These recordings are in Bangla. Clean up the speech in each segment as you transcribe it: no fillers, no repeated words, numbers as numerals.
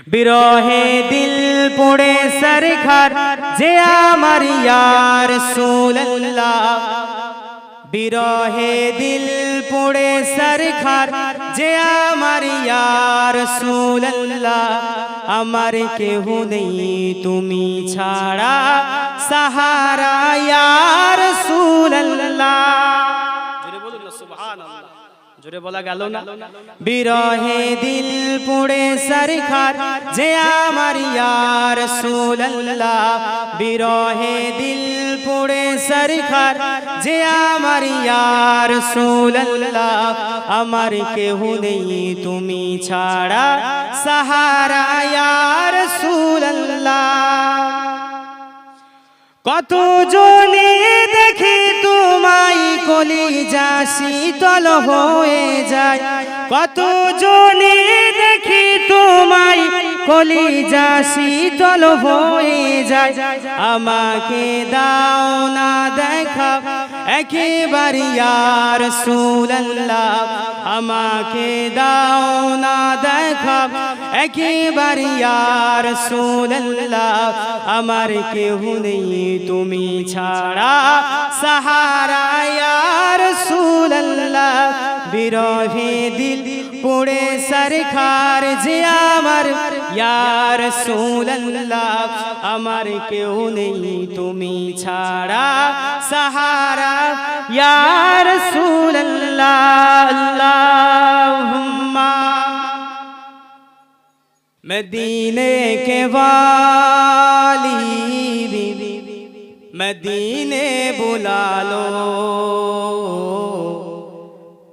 বিরহে দিল পড়ে সরখার যে আমার ইয়া রাসূলুল্লাহ বিরহে দিল পড়ে সরখার যে আমার ইয়া রাসূলুল্লাহ আমার কেহ নেই তুমি ছাড়া সাহারা ইয়া রাসূলুল্লাহ জোরে বলুন না সুবহানাল্লাহ জোরে বলা গেল না বিরহে দিল পড়ে সরখার যে আমার ইয়া রাসূলুল্লাহ বিরহে দিল পড়ে সরখার যে আমার ইয়া রাসূলুল্লাহ আমার কেহ নেই তুমি ছাড়া সাহারা ইয়া রাসূলুল্লাহ কত জনে দেখি তোমায় কলিজা শীতল হয়ে যায় কত জনে দেখি তোমায় কলিজা শীতল হয়ে যায় আমাকে দাও না দেখা একবার ইয়া রাসূলুল্লাহ আমাকে দাও না দেখা একবার ইয়া রাসূলুল্লাহ আমার কেহ নেই তুমি ছাড়া সাহারা ইয়া রাসূলুল্লাহ বিরহে দিল পড়ে সরখার যে আমার ইয়া রাসূলুল্লাহ আমার কেহ নেই তুমি ছাড়া সাহারা ইয়া রাসূলুল্লাহ আল্লাহুম্মা मदीने के वाली मदीने बुला लो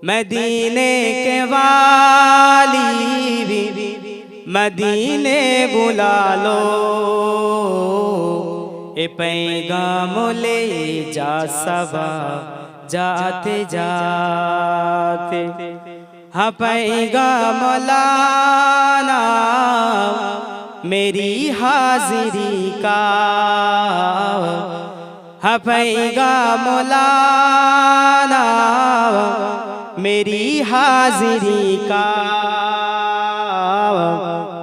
मदीने के वाली मदीने बुला लो ए पैगाम ले जा सबा जाते जाते हाँ पैगाम लाना मेरी हाजिरी का हाँ पैगाम लाना मेरी हाजिरी का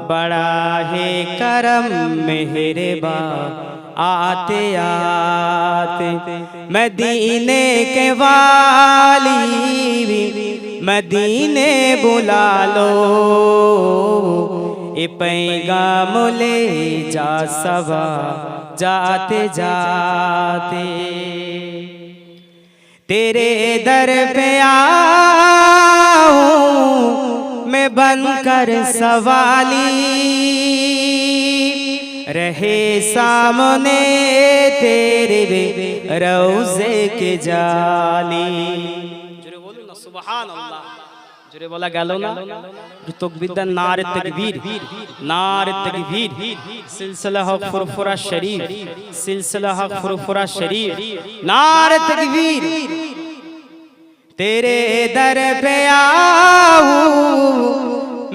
बड़ा है करम मेहरबा आते आते मदीने के वाली मदीने बुला लो ए पैगाम ले जा सबा जाते जाते तेरे दर पे आऊं मैं बनकर सवाली रहे सामने तेरे रोज़े के जाली जोरे बोलो ना सुभान अल्लाह जोरे बोला गया ना तकबीर नारे तकबीर सिलसिला हक फुरफुरा शरीफ सिलसिला हक फुरफुरा शरीफ नारे तकबीर तेरे दर पे आऊं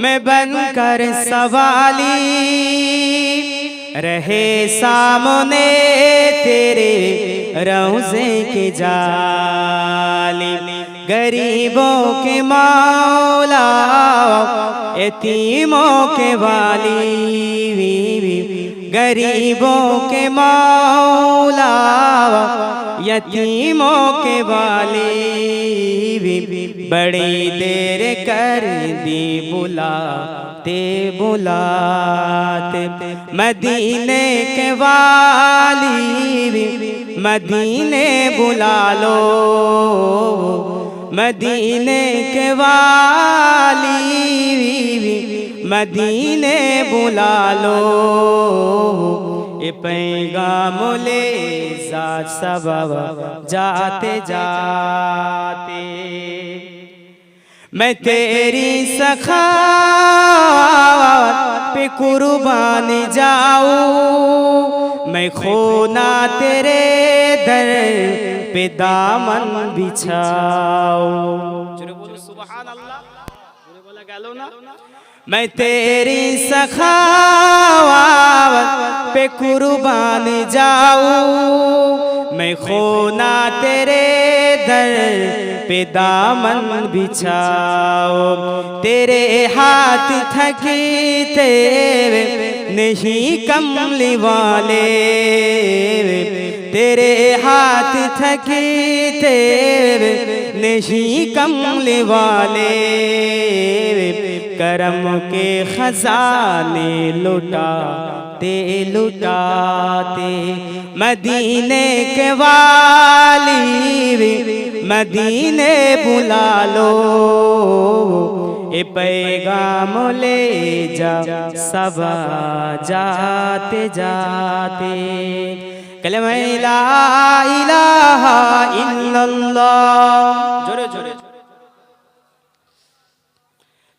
मैं बनकर सवाली रहे सामने तेरे रोज़े के जाली गरीबों के मौला यतीमों के वाली गरीबों के मौला यतीमों के वाली बड़ी देर कर दी बुलाते बुलाते मदीने के वाली मदीने बुला लो मदीने के वाली मदीने बुला लो ए पैगाम ले जा सबब जाते जाते मैं तेरी सखावत पे कुर्बान जाऊं मैं खोना तेरे दर पे दामन बिछाऊं सुभान अल्लाह बोला गया ना मैं तेरी सखावत पे कुर्बान जाऊं मैं खोना तेरे दर पे दामन बिछाओ तेरे हाथ थकी तेरे नहीं कमली वाले तेरे हाथ थके तेरे नहीं कमली वाले करम के खजाने लुटाते लुटाते मदीने के वाली मदीने बुला लो ए पैगाम ले जा सब जाते जाते कलमा ला इलाहा इल्लल्लाह जोरे जोरे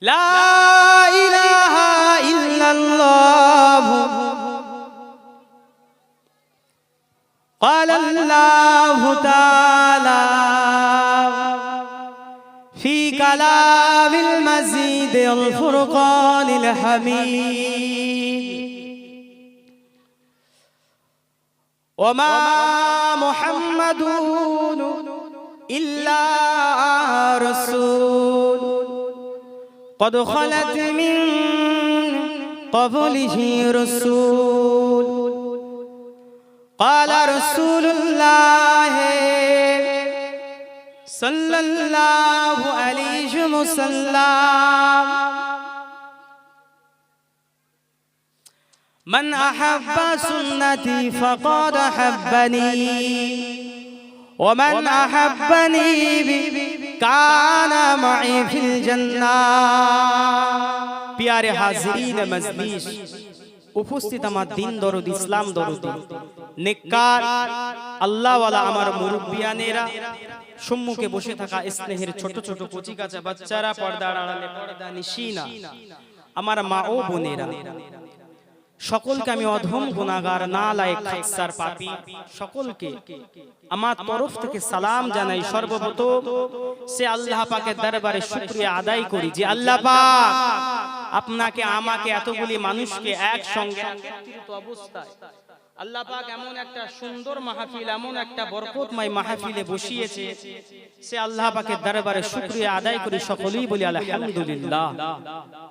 ला इलाहा इल्लल्लाह क़ाल अल्लाहु ताला फी कलामिल मजीद अल फुरक़ानिल हमीद वमा मुहम्मदुन इल्ला रसूल क़द ख़लत मिन क़ब्लिही रसूल क़ाल रसूलुल्लाह सल्लल्लाहु अलैहि वसल्लम मन अहब्बा सुन्नती फ़क़द अहब्बनी वमन अहब्बनी कान मई फिल जन्नह। प्यारे हाज़रीन मजलिस उपस्थित আমার দিন দরদ ইসলাম দরদি নেককার আল্লাহওয়ালা আমার মুরব্বিয়ানেরা সম্মুখে বসে থাকা স্নেহের ছোট ছোট কচি কাঁচা বাচ্চারা পর্দার আড়ালে পর্দা নিশিনা আমার মা ও বোনেরা সকলকে আমি অধম গুনাহগার নালায়েক খাকসার পাপী সকলকে আমার তরফ থেকে সালাম জানাই। সর্বপ্রথম সে আল্লাহ পাকের দরবারে শুকরিয়া আদায় করি যে আল্লাহ পাক আপনাকে আমাকে এতগুলি মানুষকে একসঙ্গে একত্রিত অবস্থায় আল্লাহ পাক এমন একটা সুন্দর মাহফিল এমন একটা বরকতময় মাহফিলে বসিয়েছে সে আল্লাহ পাকের দরবারে শুকরিয়া আদায় করি সকলেই বলি আলহামদুলিল্লাহ।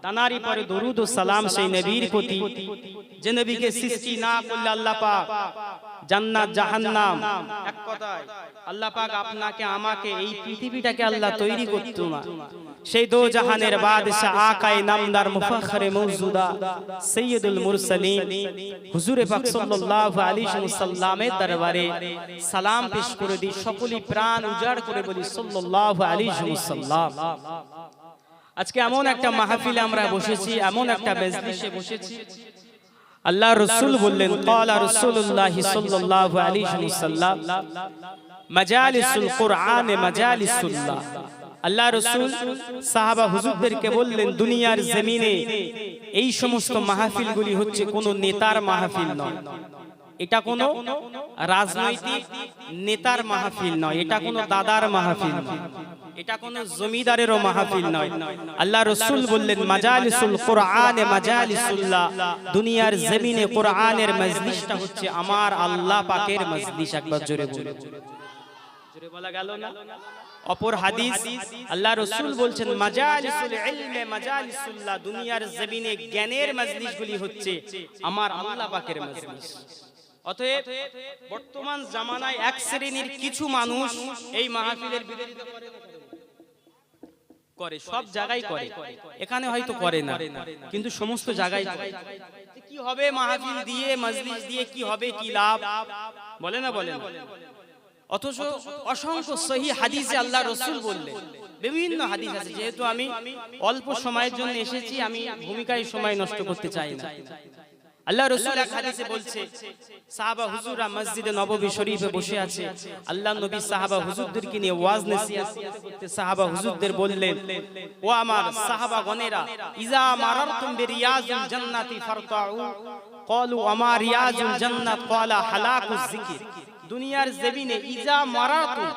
তানারি পরে দরুদ ও সালাম সেই নবীর প্রতি যে নবীকে সৃষ্টি না করলে আল্লাহ পাক জান্নাত জাহান্নাম এক কথায় আল্লাহ পাক আপনাকে আমাকে এই পৃথিবীটাকে আল্লাহ তৈরি করতো না সেই দো জাহানের বাদশা আকায়ে নামদার মুফাখরে মওজুদা সৈয়দুল মুরসালিন হুজুরে পাক সাল্লাল্লাহু আলাইহি ওয়াসাল্লামের দরবারে সালাম পেশ করে দি সকলেই প্রাণ উজাড় করে বলি সাল্লাল্লাহু আলাইহি ওয়াসাল্লাম। আজকে এমন একটা মাহফিলে আমরা বসেছি এমন একটা মজলিসে বসেছি আল্লাহ রাসূল বললেন ক্বালা রাসূলুল্লাহ সাল্লাল্লাহু আলাইহি ওয়াসাল্লাম মাজালিসুল কুরআন মাজালিসুল্লাহ। আল্লাহ রাসূল সাহাবা হুজুরদেরকে বললেন দুনিয়ার জমিনে এই সমস্ত মাহফিলগুলি হচ্ছে কোনো নেতার মাহফিল নয়, এটা কোনো রাজনৈতিক নেতার মাহফিল নয়, এটা কোনো দাদার মাহফিল নয়, এটা কোনো জমিদারেরও মাহফিল নয়। আল্লাহ রাসূল বললেন মাজালিসুল কুরআন মাজালিসুল্লাহ, দুনিয়ার জমিনে কোরআনের মজলিসটা হচ্ছে আমার আল্লাহ পাকের মজলিস। একবার জোরে বলুন, জোরে বলা গেল না? অপর হাদিস আল্লাহ রাসূল বলছেন মাজালিসুল ইলমে মাজালিসুল্লাহ, দুনিয়ার জমিনে জ্ঞানের মজলিসগুলি হচ্ছে আমার আল্লাহ পাকের মজলিস। অতএব বর্তমান জামানায় এক শ্রেণীর কিছু মানুষ এই মাহফিলের বিরোধিতা করে, সব জায়গায় করে, এখানে হয়তো করে না কিন্তু সমস্ত জায়গায় করে। কি হবে মাহফিল দিয়ে মজলিস দিয়ে, কি হবে, কি লাভ, বলে না বলে না? অথচ অসংখ্য সহিহ হাদিসে আল্লাহ রাসূল বললেন, বিভিন্ন হাদিস আছে, যেহেতু আমি অল্প সময়ের জন্য এসেছি আমি ভূমিকায় সময় নষ্ট করতে চাই না। আল্লাহ রাসূল এক হাদিসে বলছে সাহাবা হুজুররা মসজিদে নববী শরীফে বসে আছে, আল্লাহ নবী সাহাবা হুজুরদেরকে নিয়ে ওয়াজ নসিহত করতে সাহাবা হুজুরদের বললেন ও আমার সাহাবাগণেরা ইজা মারারতুম বিরিয়াজিল জান্নাতি ফারতাউ ক্বালু আমা রিয়াজুল জান্নাত ক্বালা হালাকুজ যিকির। দুনিয়ার জমিনে ইজা মারারতুম,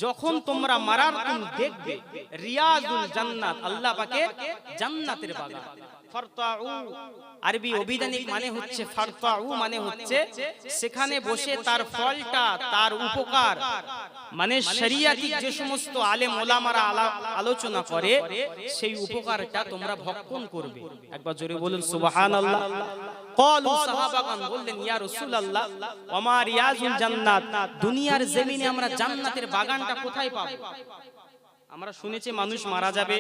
যখন তোমরা মারারতুম দেখবে, রিয়াজুল জান্নাত আল্লাহ পাকের জান্নাতের বাগান, ফারতাউ আরবি অভিধানিক মানে হচ্ছে ফারতাউ মানে হচ্ছে সেখানে বসে তার ফলটা, তার উপকার, মানে শরিয়াতিক যে সমস্ত আলেম ওলামারা আলোচনা করে সেই উপকারটা তোমরা ভক্ষণ করবে। একবার জোরে বলুন সুবহানাল্লাহ। ক্বালু সাহাবাগণ বললেন ইয়া রাসূলুল্লাহ ওমা রিয়াজুল জান্নাত, দুনিয়ার জমিনে আমরা জান্নাতের বাগানটা কোথায় পাবো? আমরা শুনেছি মানুষ মারা যাবে,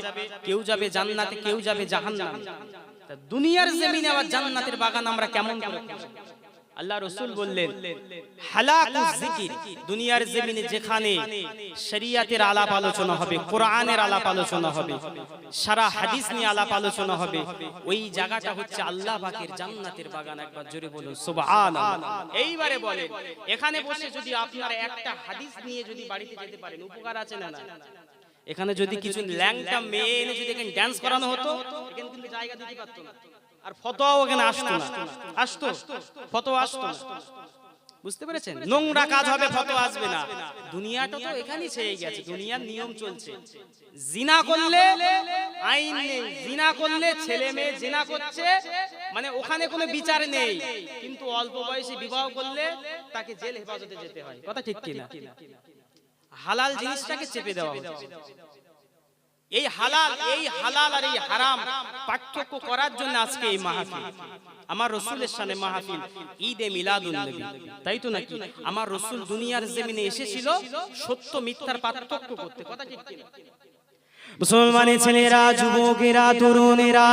কেউ যাবে জান্নাতে, কেউ যাবে জাহান্নামে। তা দুনিয়ার জমিনে আবার জান্নাতের বাগান আমরা কেমন করে পাবো? আল্লাহ রাসূল বললেন হালাকুজ যিকির, দুনিয়ার জমিনে যেখানে শরিয়াতের আলাপ আলোচনা হবে, কোরআনের আলাপ আলোচনা হবে, সারা হাদিস নিয়ে আলাপ আলোচনা হবে, ওই জায়গাটা হচ্ছে আল্লাহ পাকের জান্নাতের বাগান। একবার জোরে বলুন সুবহানাল্লাহ। এইবারে বলেন এখানে বসে যদি আপনারা একটা হাদিস নিয়ে যদি বাড়িতে যেতে পারেন, উপকার আছে না? না। এখানে যদি কিছু ল্যাংটা মেয়ে এনে যদি এখানে ডান্স করানো হতো, এখানে কিন্তু জায়গা দিতে পারতো না, আর ফতোয়াও এখানে আসতো না। আসতো? ফতোয়া আসতো না। বুঝতে পেরেছেন? নোংরা কাজ হবে, ফতোয়া আসবে না। দুনিয়াটা তো এখানেই ছেয়ে গেছে, দুনিয়ার নিয়ম চলছে। জিনা করলে আইন নেই, জিনা করলে ছেলে মেয়ে জিনা করছে মানে ওখানে কোনো বিচার নেই, কিন্তু অল্প বয়সে বিবাহ করলে তাকে জেল হেফাজতে যেতে হয়। কথা ঠিক কি না? হালাল জিনিসটাকে চেপে দেওয়া হচ্ছে। এই হালাল আর এই হারাম পার্থক্য করার জন্য আজকে এই মাহফিল, আমার রাসূলের শানে মাহফিল, ঈদে মিলাদুন নবী, তাই তো নাকি? আমার রাসূল দুনিয়ার জমিনে এসেছিল সত্য মিথ্যার পার্থক্য করতে। কথা ঠিক কি না? মুসলমানের ছেলেরা, যুবকেরা, তরুণেরা,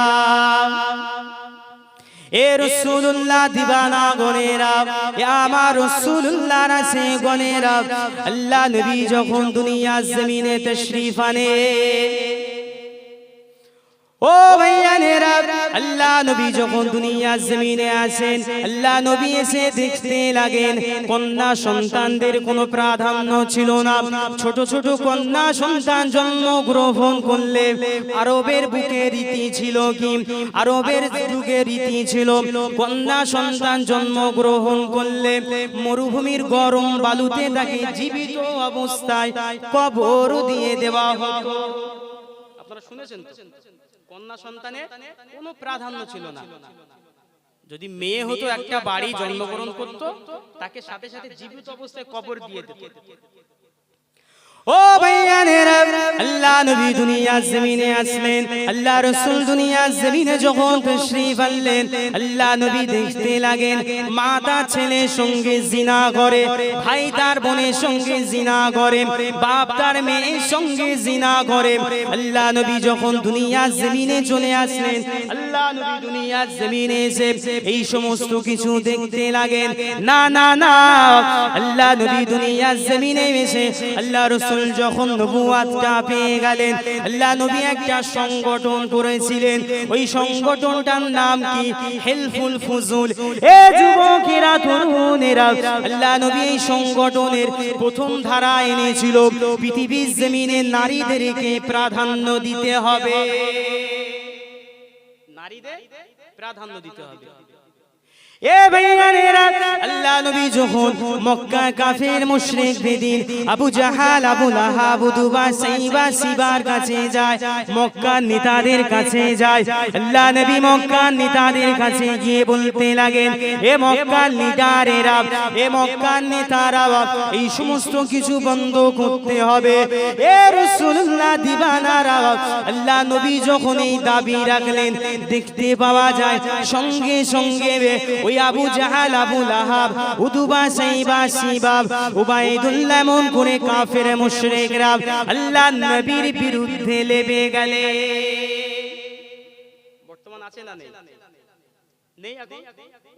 এ রাসূলুল্লাহ দিবানা গনেরা, এ আমার রাসূলুল্লাহ রাসে গনেরা, আল্লাহ নবী যখন দুনিয়ার জমিনে তাশরীফ আনে, ও ভাইয়ানেরা, আল্লাহ নবী যখন দুনিয়ার জমিনে আসেন, আল্লাহ নবী এসে দেখতে লাগেন কন্যা সন্তানদের কোনো প্রাধান্য ছিল না। ছোট ছোট কন্যা সন্তান জন্মগ্রহণ করলে আরবের বুকে রীতি ছিল কি? আরবের যুগে রীতি ছিল কন্যা সন্তান জন্মগ্রহণ করলে মরুভূমির গরম বালুতে তাকে জীবিত অবস্থায় কবর দিয়ে দেওয়া হতো। আপনারা শুনেছেন তো? কন্যা সন্তানের কোনো প্রাধান্য ছিল না। যদি মেয়ে হতো, একটা বাড়ি জন্মগ্রহণ করত, তাকে সাথে সাথে জীবিত অবস্থায় কবর দিয়ে দিত। ও ভাইয়ানেরা, আল্লাহ নবী দুনিয়ার জমিনে আসলেন, আল্লাহ রাসূল দুনিয়ার জমিনে যখন তাশরীফ আনলেন, আল্লাহ নবী দেখতে লাগেন মা তার ছেলের সঙ্গে জিনা করে, ভাই তার বোনের সঙ্গে জিনা করে, বাপ তার মেয়ের সঙ্গে জিনা করে। আল্লাহ নবী যখন দুনিয়ার জমিনে চলে আসলেন, আল্লাহ নবী দুনিয়ার জমিনে এসে এই সমস্ত কিছু দেখতে লাগেন। না না না, আল্লাহ নবী দুনিয়ার জমিনে এসে আল্লাহ রাসূল যখন নবুয়াতটা পেয়ে গেলেন, আল্লাহ নবী একটা সংগঠন করেছিলেন। ওই সংগঠনটার নাম কি? হেলফুল ফুজুল। এ যুবকেরা, তরুণেরা, আল্লাহ নবী এই সংগঠনের প্রথম ধারা এনেছিল পৃথিবীর জমিনে নারীদেরকে প্রাধান্য দিতে হবে, নারীদের প্রাধান্য দিতে হবে। এ ভাইয়ানেরা, আল্লাহ নবী যখন মক্কা কাফের মুশরিক বেদিন আবু জাহাল, আবু লাহাব, উতবা, সাইবা, সিবার কাছে যায়, মক্কার নেতাদের কাছে যায়, আল্লাহ নবী মক্কার নেতাদের কাছে গিয়ে বলতে লাগেন, এ মক্কার লিডারেরা, এ মক্কার নেতারা, এই সমস্ত কিছু বন্ধ করতে হবে। এ রাসূলুল্লাহ দিবানারা, আল্লাহ নবী যখন এই দাবি রাখলেন, দেখতে পাওয়া যায় সঙ্গে সঙ্গে ওই আবু জাহাল, আবু লাহাব, উতবা, সাইবা, সিবা, উবাইদুল্লাহ এমন করে কাফের মুশরিকরা আল্লাহ নবীর বিরুদ্ধে লেগে গেলে। বর্তমান আছে না নেই? নেই এখন?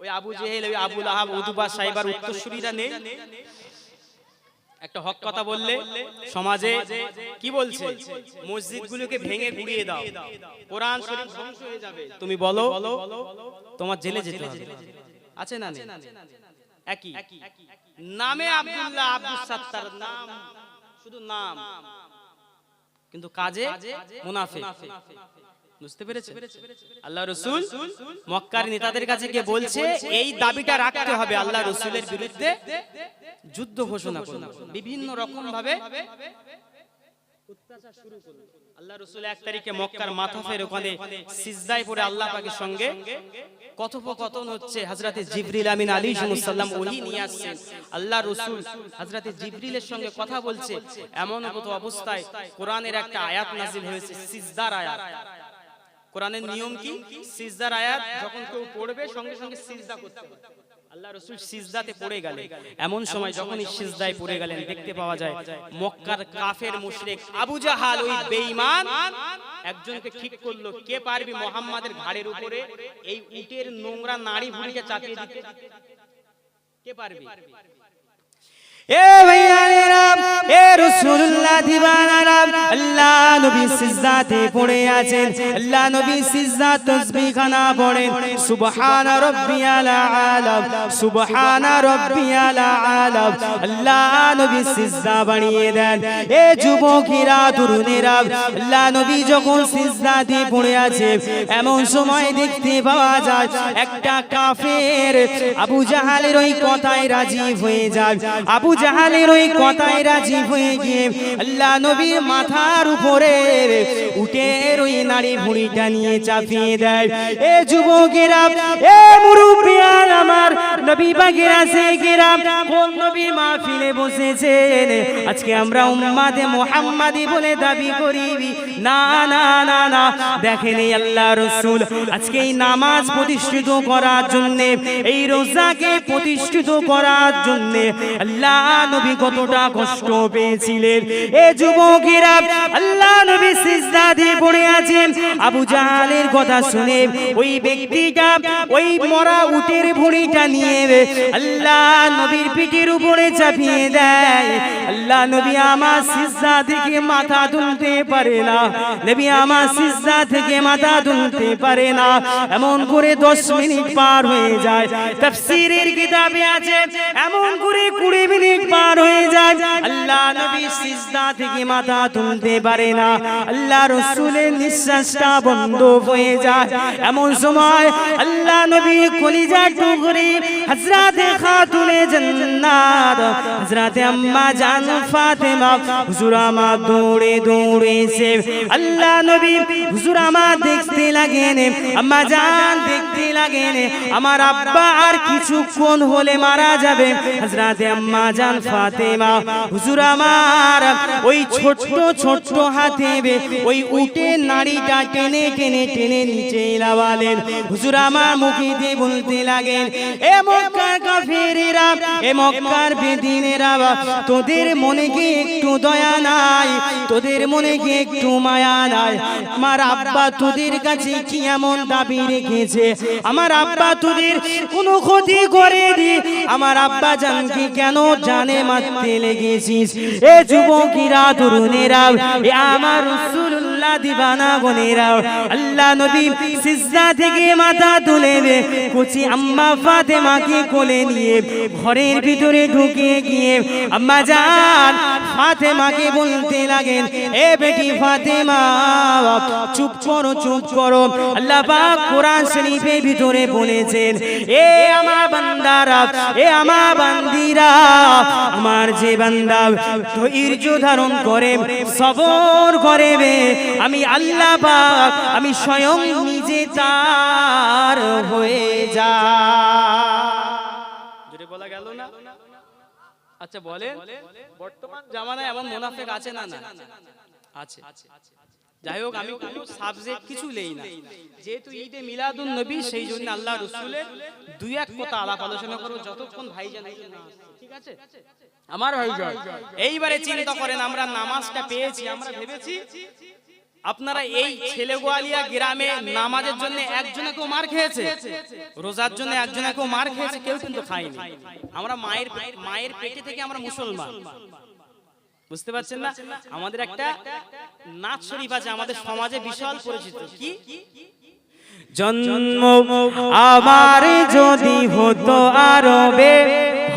ওই আবু জেহেল, ওই আবু লাহাব, উতবা, সাইবার উত্তরসূরিরা নেই? একটা হক কথা বললে সমাজে কি বলছে? মসজিদগুলোকে ভেঙে গুড়িয়ে দাও, কোরআন শরীফ ধ্বংস হয়ে যাবে। তুমি বলো, তোমার জেলে যেতে হবে। আছে না নেই? একই নামে আব্দুল্লাহ, আব্দুস সাত্তার, নাম শুধু নাম, কিন্তু কাজে মুনাফিক। বুঝতে পেরেছে? আল্লাহ রাসূল মক্কার নেতাদের কাছে গিয়ে বলছে এই দাবিটা রাখতে হবে, আল্লাহ রাসূলের বিরুদ্ধে যুদ্ধ ঘোষণা করুন। বিভিন্ন রকম ভাবে অত্যাচার শুরু করুন। আল্লাহ রাসূল 1 তারিখে মক্কার মাথাফের ওখানে সিজদায় পড়ে আল্লাহ পাকের সঙ্গে কথোপকথন হচ্ছে। হযরতে জিবরিল আমিন আলাইহিস সালাম ওহী নিয়ে আসছেন, আল্লাহ রাসূল হযরতে জিবরিলের সঙ্গে কথা বলছে। এমন মতো অবস্থায় কোরআনের একটা আয়াত নাযিল হয়েছে, সিজদার আয়াত। কোরআনের নিয়ম কি? সিজদার আয়াত যখন কেউ পড়বে সঙ্গে সঙ্গে সিজদা করতে হবে। আল্লাহ রাসূল সিজদাতে পড়ে গেলেন। এমন সময় যখনই সিজদায় পড়ে গেলেন দেখতে পাওয়া যায় মক্কার কাফের মুশরিক আবু জাহাল, ওই বেঈমান, একজনকে ঠিক করলো, কে পারবি মুহাম্মাদের ঘাড়ের উপরে এই উটের নোংরা নাড়ি ভুঁড়িকে চাপিয়ে দিতে? কে পারবি? এ ভাইয়ারা, এ রাসূলুল্লাহ দিওয়ানারা, আল্লাহ নবী সিজদাতে পড়ে আছেন। আল্লাহ নবী সিজদা তাসবিহ খানা পড়েন, সুবহান রাব্বিয়াল আলা, সুবহান রাব্বিয়াল আলা। আল্লাহ নবী সিজদা বাড়িয়ে দেন। এ যুবকেরা, তরুণেরা, আল্লাহ নবী যখন সিজদাতে পড়ে আছে এমন সময় দেখতে পাওয়া যায় একটা কাফের আবু জাহালের ওই কথায় রাজি হয়ে যায়। আবু জাহালের ওই কথায় রাজি হয়ে গিয়ে আল্লাহ নবীর মাথার উপরে উটের ওই নাড়ি ভুঁড়িটা নিয়ে চাপিয়ে দেয়। এ যুবকেরা, এ মুরব্বিয়ান আমার, নবী পাকের আশিকেরা, কোন নবীর মাহফিলে বসেছেন? আজকে আমরা উম্মাতে মুহাম্মাদি বলে দাবি করি না, না, না, না। দেখেন এই আল্লাহ রাসূল আজকে এই নামাজ প্রতিষ্ঠিত করার জন্য, এই রোজাকে প্রতিষ্ঠিত করার জন্য আল্লাহ নবী কতটা কষ্ট পেয়েছিলেন। এ যুবকেরা, আল্লাহ নবী সিজদা দিয়ে পড়ে আছেন। আবু জাহালের কথা শুনে ওই ব্যক্তিটা ওই মরা উটের ভুঁড়িটা নিয়ে আল্লাহ নবীর পিঠের উপরে চাপিয়ে দেয়। আল্লাহ নবী আমার সিজদা থেকে মাথা তুলতে পারে না, নবী আমার সিজদা থেকে মাথা তুলতে পারে না। এমন করে 10 মিনিট পার হয়ে যায়। তাফসীরের কিতাবে আছে এমন করে 20 মিনিট পার হয়ে যায়। আল্লাহ নবী সিজদা থেকে মাথা তুলতে পারে না, আল্লাহ রাসূলের নিঃশ্বাসটা বন্ধ হয়ে যায়। এমন সময় আল্লাহ নবী কলিজার টুকরি হযরতে খাতুনে জান্নাত হযরতে আম্মা জান ফাতেমা হুজুর আমার দৌড়ে দৌড়ে এসে আল্লাহ নবী হুজুর আমার দেখতে লাগেন, আম্মা জান দেখতে লাগেন আমার আব্বা আর কিছুক্ষণ হলে মারা যাবে। হযরতে আম্মা জান ফাতেমা হুজুর আমার ওই ছোট্ট ছোট্ট হাতে ওই উটের নাড়িটা টেনে টেনে টেনে নিচে নামালেন। হুজুর আমার মুখে দিয়ে বলতে লাগেন, এ মক্কার কাফেরেরা, এ মক্কার বেদিনেরা, তোদের মনে কি একটু দয়া নাই? তোদের মনে কি একটু মায়া নাই? আমার আব্বা তোদের কাছে কি এমন দাবি রেখেছে? আমার আব্বা তোদের কোনো ক্ষতি করেনি? আমার আব্বা জানকে কেন জানে মারতে লেগেছিস? এ যুবকেরা, তরুণেরা, এ আমার রাসূলুল্লাহ দিবানা গনেরা, আল্লাহ নবী সিজদা থেকে মাথা তুলে কুচি আম্মা ফাতেমাকে কোলে নিয়ে ঘরের ভিতরে ঢুকে গিয়ে আম্মা জান ফাতেমাকে বলতে লাগেন, এ বেটি ফাতেমা চুপ করো, চুপ করো। আল্লাহ পাক কোরআন শরীফের ভিতরে বলেছেন, এ আমার বান্দারা, এ আমার বান্দিরা, আমার যে বান্দা ধৈর্য ধারণ করে সবর করে আমি আল্লাহ পাক আমি স্বয়ং নিজে তার হয়ে যা। জোরে বলা গেল না? আচ্ছা বলেন, বর্তমান জামানায় এমন মুনাফিক আছে না? না আছে। যাই হোক, আমি কোনো সাবজেক্ট কিছু নেই না, যেহেতু ঈদে মিলাদুন নবী, সেই জন্য আল্লাহ রাসূলের দুই এক কথা আলাপ আলোচনা করব যতক্ষণ ভাইজান না আসে। ঠিক আছে আমার ভাইজান? এইবারে চিন্তা করেন, আমরা নামাজটা পেয়েছি, আমরা ভেবেছি আপনারা এই ছেলেগোয়ালিয়া গ্রামে নামাজের জন্য একজনে কেউ মার খেয়েছে, রোজার জন্য একজনে কেউ মার খেয়েছে? কেউ কিন্তু খায়নি। আমরা মায়ের পেটে থেকে আমরা মুসলমান, বুঝতে পারছেন না? আমাদের একটা নাচ শরীফ আছে আমাদের সমাজে বিশাল পরিচিত, কি জন্ম আমার যদি হতো আরবে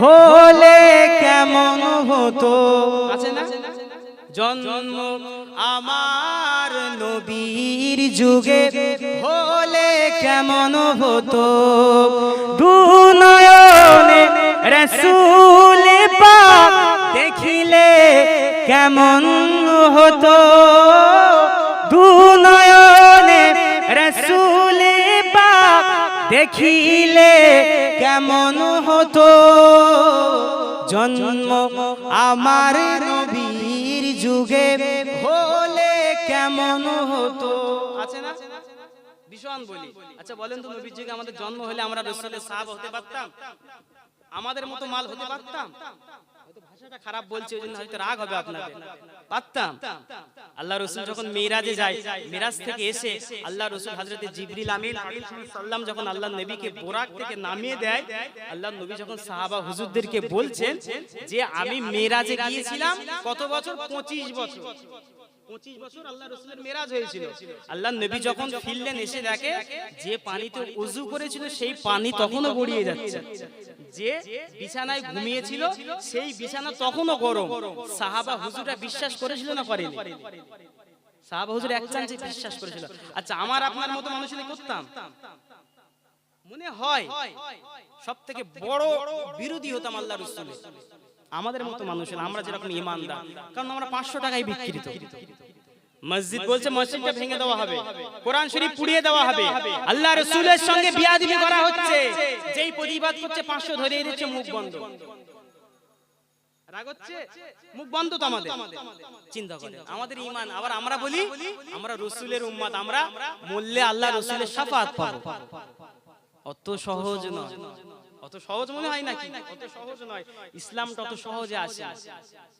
হলে কেমন হতো, আছে না? জন্ম আমার নবীর যুগে হলে কেমন হতো, দুনয়নে রাসূল পাক দেখিলে কেমন হতো, দিলে কেমন হতো জন্ম আমার নবীর যুগে হলে কেমন হতো। আছে না ভীষণ বলি। আচ্ছা বলেন তো, নবীর যুগে আমাদের জন্ম হলে আমরা রাসূলের সাহাবা হতে পারতাম? আমাদের মতো মাল হতে পারতাম? হয়তো ভাষাটা খারাপ বলছে ওই জন্য হয়তো রাগ হবে আপনাদের। পারতাম? আল্লাহ রাসূল যখন মিরাজে যায়, মিরাজ থেকে এসে আল্লাহ রাসূল হযরতে জিবরিল আমিন আলাইহিস সালাম যখন আল্লাহর নবীকে বোরাক থেকে নামিয়ে দেয়, আল্লাহর নবী যখন সাহাবা হুজুরদেরকে বলছেন যে আমি মিরাজে গিয়েছিলাম কত বছর? 25 বছর। 25 বছর আল্লাহ রাসূলের মিরাজ হয়েছিল। আল্লাহর নবী যখন ফিরলেন এসে দেখে যে পানিতে ওযু করেছিল সেই পানি তখনও গড়িয়ে যাচ্ছে, যে বিছানায় ঘুমিয়েছিল সেই বিছানা তখনও গরম। সাহাবা হুজুররা বিশ্বাস করেছিল না করেনি? সাহাবা হুজুর এক চান্সে বিশ্বাস করেছিল। আচ্ছা আমার আপনার মতো মানুষ হলে করতাম? মনে হয় সবথেকে বড় বিরোধী হতাম আল্লাহ রাসূলের। আমাদের মতো মানুষ হলে, আমরা যেরকম ঈমানদার, কারণ আমরা 500 টাকায় বিক্রিত। মসজিদ বলছে মসজিদটা ভেঙে দেওয়া হবে, কোরআন শরীফ পুড়িয়ে দেওয়া হবে, আল্লাহ রাসূলের সঙ্গে বিয়াদবি করা হচ্ছে, যেই প্রতিবাদ করছে 500 ধরিয়ে দিচ্ছে, মুখ বন্ধ। রাগ হচ্ছে, মুখ বন্ধ তো আমাদের। চিন্তা করেন আমাদের ঈমান। আবার আমরা বলি আমরা রাসূলের উম্মত, আমরা মরলে আল্লাহ রাসূলের শাফাত পাবো। অত সহজ নয়, অত সহজ মনে হয় নাকি? অত সহজ নয়। ইসলামটা অত সহজে আসে,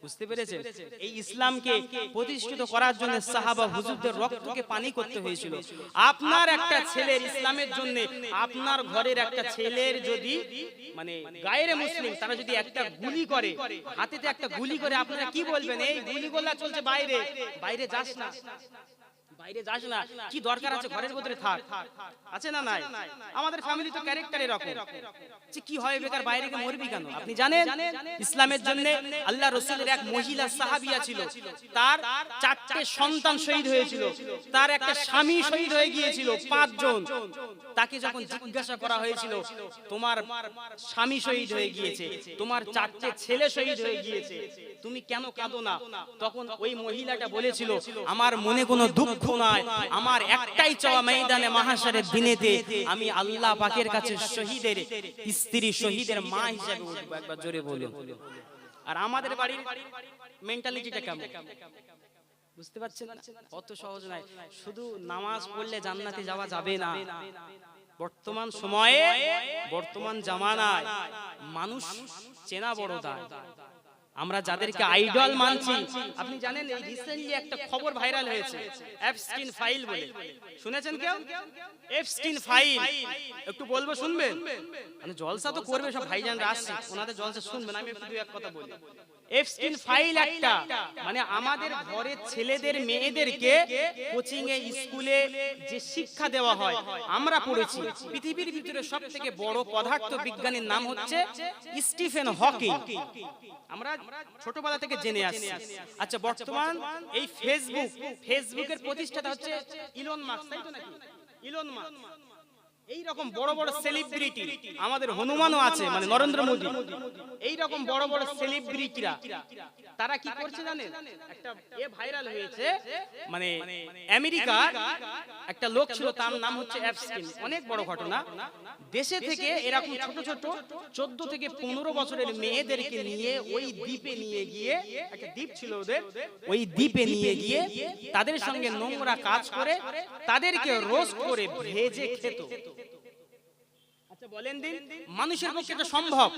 বুঝতে পেরেছেন? এই ইসলামকে প্রতিষ্ঠিত করার জন্য সাহাবা হুজুরদের রক্তকে পানি করতে হয়েছিল। আপনার একটা ছেলের ইসলামের জন্য, আপনার ঘরের একটা ছেলের যদি মানে গায়রে মুসলিম, তারা যদি একটা গুলি করে, হাতেতে একটা গুলি করে, আপনারা কি বলবেন? এই গুলিগোলা চলছে বাইরে, বাইরে যাস না, বাইরে যাস না, কি দরকার আছে, ঘরের ভিতরে থাক। আছে না নাই? আমাদের ফ্যামিলি তো ক্যারেক্টার এরকম যে কি হয় বেকার বাইরে গিয়ে মরবি কেন? আপনি জানেন ইসলামের জন্য আল্লাহ রাসূলের এক মহিলা সাহাবিয়া ছিল, তার 4টে সন্তান শহীদ হয়েছিল, তার একটা স্বামী শহীদ হয়ে গিয়েছিল, 5 জন। তাকে যখন জিজ্ঞাসা করা হয়েছিল তোমার স্বামী শহীদ হয়ে গিয়েছে, তোমার 4টে ছেলে শহীদ হয়ে গিয়েছে, তুমি কেন কাঁদো না? তখন ওই মহিলাটা বলেছিল আমার মনে কোনো দুঃখ নাই, আমার একটাই চাওয়া ময়দানে মাহশারের দিনেতে আমি আল্লাহ পাকের কাছে শহীদের স্ত্রী, শহীদের মা হিসেবে উঠবো। একবার জোরে বলুন। আর আমাদের বাড়ির মেন্টালিটিটা কেমন বুঝতে পারছেন? অত সহজ নয়। শুধু নামাজ পড়লে জান্নাতে যাওয়া যাবে না। বর্তমান সময়ে, বর্তমান জামানায় মানুষ চেনা বড় দায়। আমরা যাদেরকে আইডল মানছি, আপনি জানেন এই রিসেন্টলি একটা খবর ভাইরাল হয়েছে, এপস্টিন ফাইল বলে। শুনেছেন কেউ? এপস্টিন ফাইল একটু বলবো, শুনবেন? মানে জলসা তো করবে সব ভাইজানরা আসছে, ওনাদের জলসা শুনবেন, আমি একটু এক কথা বলি। এপস্টিন ফাইল একটা মানে আমাদের ঘরের ছেলেদের মেয়েদেরকে কোচিং এ, স্কুলে যে শিক্ষা দেওয়া হয়, আমরা পড়েছি পৃথিবীর ভিতরে সবথেকে বড় পদার্থ বিজ্ঞানীর নাম হচ্ছে স্টিফেন হকিং। আমরা ছোটবেলা থেকে জেনে আসছি। আচ্ছা বর্তমান এই ফেসবুকের প্রতিষ্ঠাতা হচ্ছে ইলন মাস্ক, তাই তো নাকি? Elon Musk. এই রকম বড় বড় সেলিব্রিটি, আমাদের হনুমানও আছে মানে নরেন্দ্র মোদী, এই রকম বড় বড় সেলিব্রিটিরা তারা কি করছে জানেন? একটা ভাইরাল হয়েছে, মানে আমেরিকার একটা লোক ছিল, তার নাম হচ্ছে এপস্টিন। অনেক বড় ঘটনা। দেশে থেকে এরকম ছোট ছোট 14 থেকে 15 বছরের মেয়েদেরকে নিয়ে ওই দ্বীপে নিয়ে গিয়ে, একটা দ্বীপ ছিল ওদের, ওই দ্বীপে নিয়ে গিয়ে তাদের সঙ্গে নোংরা কাজ করে তাদেরকে রোস্ট করে ভেজে খেত। আচ্ছা বলেন দিন, মানুষের পক্ষে এটা সম্ভব?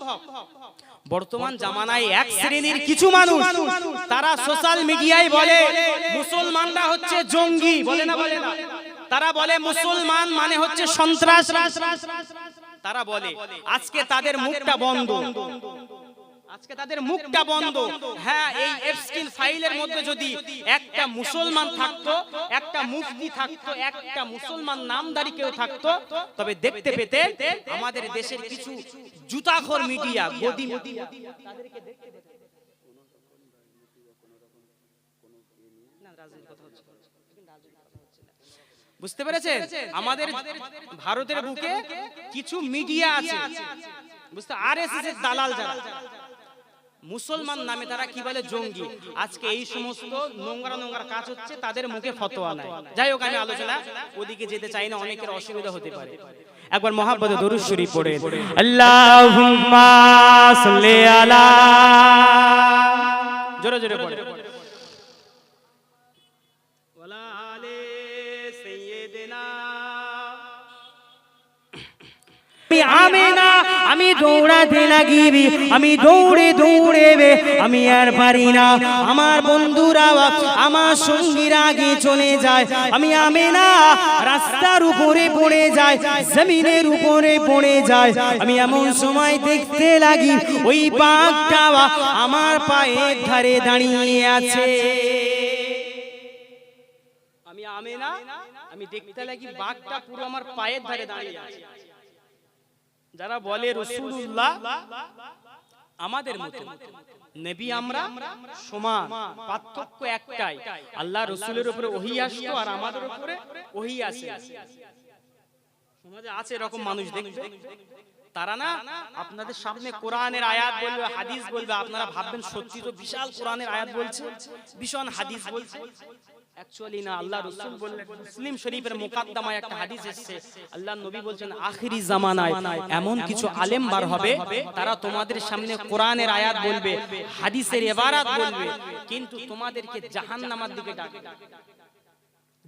বর্তমান জামানায় এক শ্রেণীর কিছু মানুষ তারা সোশ্যাল মিডিয়ায় বলে মুসলমানরা হচ্ছে জঙ্গি, বলে না? বলে না? তারা বলে মুসলমান মানে হচ্ছে সন্ত্রাস। তারা বলে আজকে তাদের মুখটা বন্ধ, আজকে তাদের মুখটা বন্ধ। হ্যাঁ, এই এপস্টিন ফাইলের মধ্যে যদি একটা মুসলমান থাকতো, একটা মুফতি থাকতো, একটা মুসলমান নামধারী কেউ থাকতো, তবে দেখতে পেতে আমাদের দেশের কিছু জুতাখোর মিডিয়া, গদি মিডিয়া, তাদেরকে দেখতে পেতে। বুঝতে পেরেছেন? আমাদের ভারতের বুকে কিছু মিডিয়া আছে, বুঝতে, আরএসএস এর দালাল যারা, মুসলমান নামে তারা কি বলে জঙ্গি। আজকে এই সমস্ত নোংরা নোংরা কাজ হচ্ছে, তাদের মুখে ফতোয়া নাই। যাই হোক, আমি আলোচনা ওদিকে যেতে চাই না, অনেকের অসুবিধা হতে পারে। একবার মহাব্বতে দরুদ শরীফ পড়ে, আল্লাহুম্মা সাল্লি আলা, জোরে জোরে পড়ে, ওয়ালা আলে সাইয়্যিদিনা। আমি দৌড়াতে লাগিবি, আমি দৌড়ে দৌড়ে আমি আর পারি না। আমার বন্ধুরা আমার সঙ্গীরা আগে চলে যায়, আমি আমেনা রাস্তার উপরে পড়ে যায়, জমিনের উপরে পড়ে যায়। আমি এমন সময় দেখতে লাগি ওই বাঘটা আমার পায়ের ধারে দাঁড়িয়ে আছে। আমি আমেনা, আমি দেখতে লাগি বাঘটা পুরো আমার পায়ের ধারে দাঁড়িয়ে আছে। যারা বলে রাসূলুল্লাহ আমাদের মতো নবী, আমরা সমান, পার্থক্য একটাই, আল্লাহ রাসূলের উপরে ওহী আসতো আর আমাদের উপরে ওহী আসে। সমাজে আছে এরকম মানুষ, দেখবে তারা না আপনাদের সামনে কোরআনের আয়াত বলবে, হাদিস বলবে, আপনারা ভাববেন সত্যি তো বিশাল কোরআনের আয়াত বলছে, ভীষণ হাদিস বলছে। অ্যাকচুয়ালি না, আল্লাহ রাসূল বললেন, মুসলিম শরীফের মুকাদ্দমায় একটা হাদিস এসেছে, আল্লাহর নবী বলছেন আখিরি জামানায় এমন কিছু আলেম বার হবে, তারা তোমাদের সামনে কোরআনের আয়াত বলবে, হাদিসের ইবারাত বলবে, কিন্তু তোমাদেরকে জাহান্নামের দিকে ডাকবে,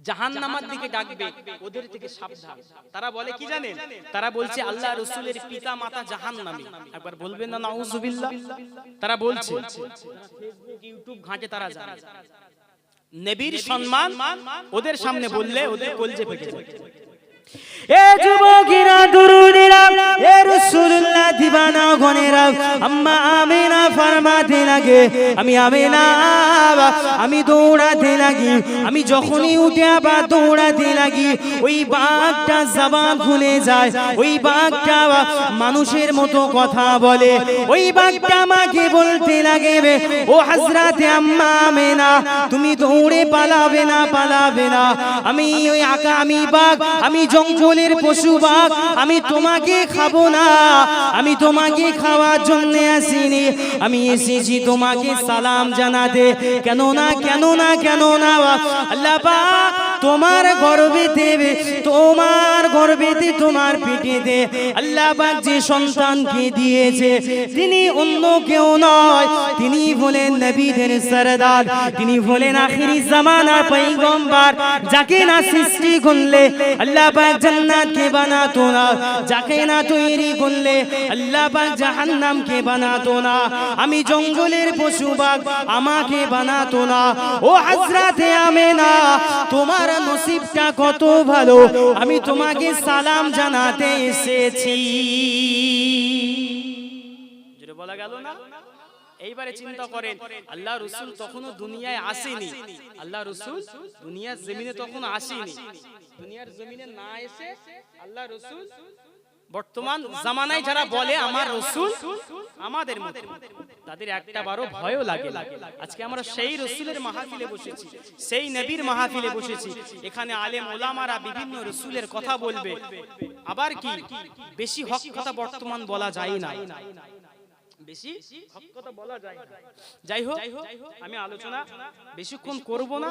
জাহান্নামের দিকে ডাকবে, ওদের থেকে সাবধান। তারা বলে কি জানেন? তারা বলছে আল্লাহ রাসূলের পিতা মাতা জাহান্নামী। একবার বলবেন না নাউযুবিল্লাহ? তারা বলছে, ফেসবুক ইউটিউব ঘাঁটে, তারা জানে নবীর সম্মান ওদের সামনে বললে ওদের কলজে ফেটে যায়। এ যুবকেরা, দুরুদেরা, এ রাসূলুল্লাহ দিবানা গনেরা, আম্মা আমিনা ফরমাতে লাগে, আমি আমিনা আমি দৌড়াতে লাগি, আমি যখনই উঠে আবার দৌড়াতে লাগি, ওই বাঘটা জবান খুলে যায়, ওই বাঘটা মানুষের মতো কথা বলে, ওই বাঘটা আমাকে বলতে লাগে, ও হযরতে আম্মা আমিনা, তুমি দৌড়ে পালাবে না, পালাবে না, আমি ওই আগামী বাঘ, আমি জঙ্গলের পশু বাঘ, আমি তোমাকে খাবো না, আমি তোমাকে খাওয়ার জন্য আসিনি, আমি এসেছি তোমাকে সালাম জানাতে। কেন না, কেন না, কেন না, আল্লাহ পাক তোমার গর্ভেতে, তোমার গর্ভেতে, তোমার পেটেতে আল্লাহ পাক যে সন্তানকে দিয়েছে, তিনি অন্য কেউ নয়, তিনি বলেন নবীদের সরদার, তিনি বলেন আখিরি জামানার পয়গম্বর, যাকে না সৃষ্টি করলে আল্লাহ পাক জান্নাতকে বানাতো না, যাকে না তৈরি করলে আল্লাহ পাক জাহান্নামকে বানাতো না, আমি জঙ্গলের পশু বাঘ আমাকে বানাতো না। ও হযরতে আমেনা, তোমার নসিবটা কত ভালো, আমি তোমাকে সালাম জানাতে এসেছি। জোরে বলা গেল না? এইবারে চিন্তা করেন, আল্লাহ রাসূল তখনও দুনিয়ায় আসেনি, আল্লাহ রাসূল দুনিয়ার জমিনে তখন আসেনি, দুনিয়ার জমিনে না এসে আল্লাহ রাসূল বর্তমান জামানায় যারা বলে আমার রাসূল আমাদের মতো, তাদের একটা বারো ভয়ও লাগে। আজকে আমরা সেই রাসূলের মাহফিলে বসেছি, সেই নবীর মাহফিলে বসেছি, এখানে আলেম ওলামারা বিভিন্ন রাসূলের কথা বলবে, আবার কি বেশি হক কথা বর্তমান বলা যায় না, বেশি হক কথা বলা যায় না। যাই হোক, আমি আলোচনা বেশিক্ষণ করব না,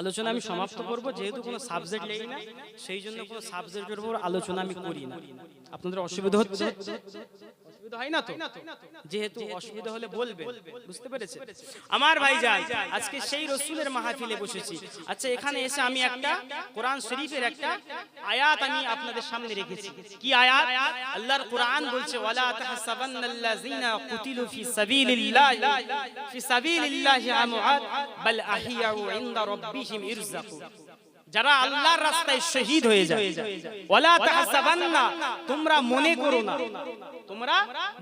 আলোচনা আমি সমাপ্ত করব, যেহেতু কোনো সাবজেক্ট নেই না, সেই জন্য কোনো সাবজেক্টের উপর আলোচনা আমি করি না। আপনাদের অসুবিধা হচ্ছে? অসুবিধা হয় না তো? যেহেতু অসুবিধা হলে বলবেন, বুঝতে পেরেছেন আমার ভাইজান? আজকে সেই রাসূলের মাহফিলে বসেছি। আচ্ছা, এখানে এসে আমি একটা কোরআন শরীফের একটা আয়াত আমি আপনাদের সামনে রেখেছি। কি আয়াত? আল্লাহর কোরআন বলছে, ওয়ালা তাহসাবান্নাল্লাযিনা কুতিলু ফি সাবিলিল্লাহি আমওয়াত বাল আহিয়াউ ইনদা রাব্বিহিম ইরযাকুন। যারা আল্লাহর রাস্তায় শহীদ হয়ে যায়, ওয়ালা তাহসাবান্না, তোমরা মনে করো না, তোমরা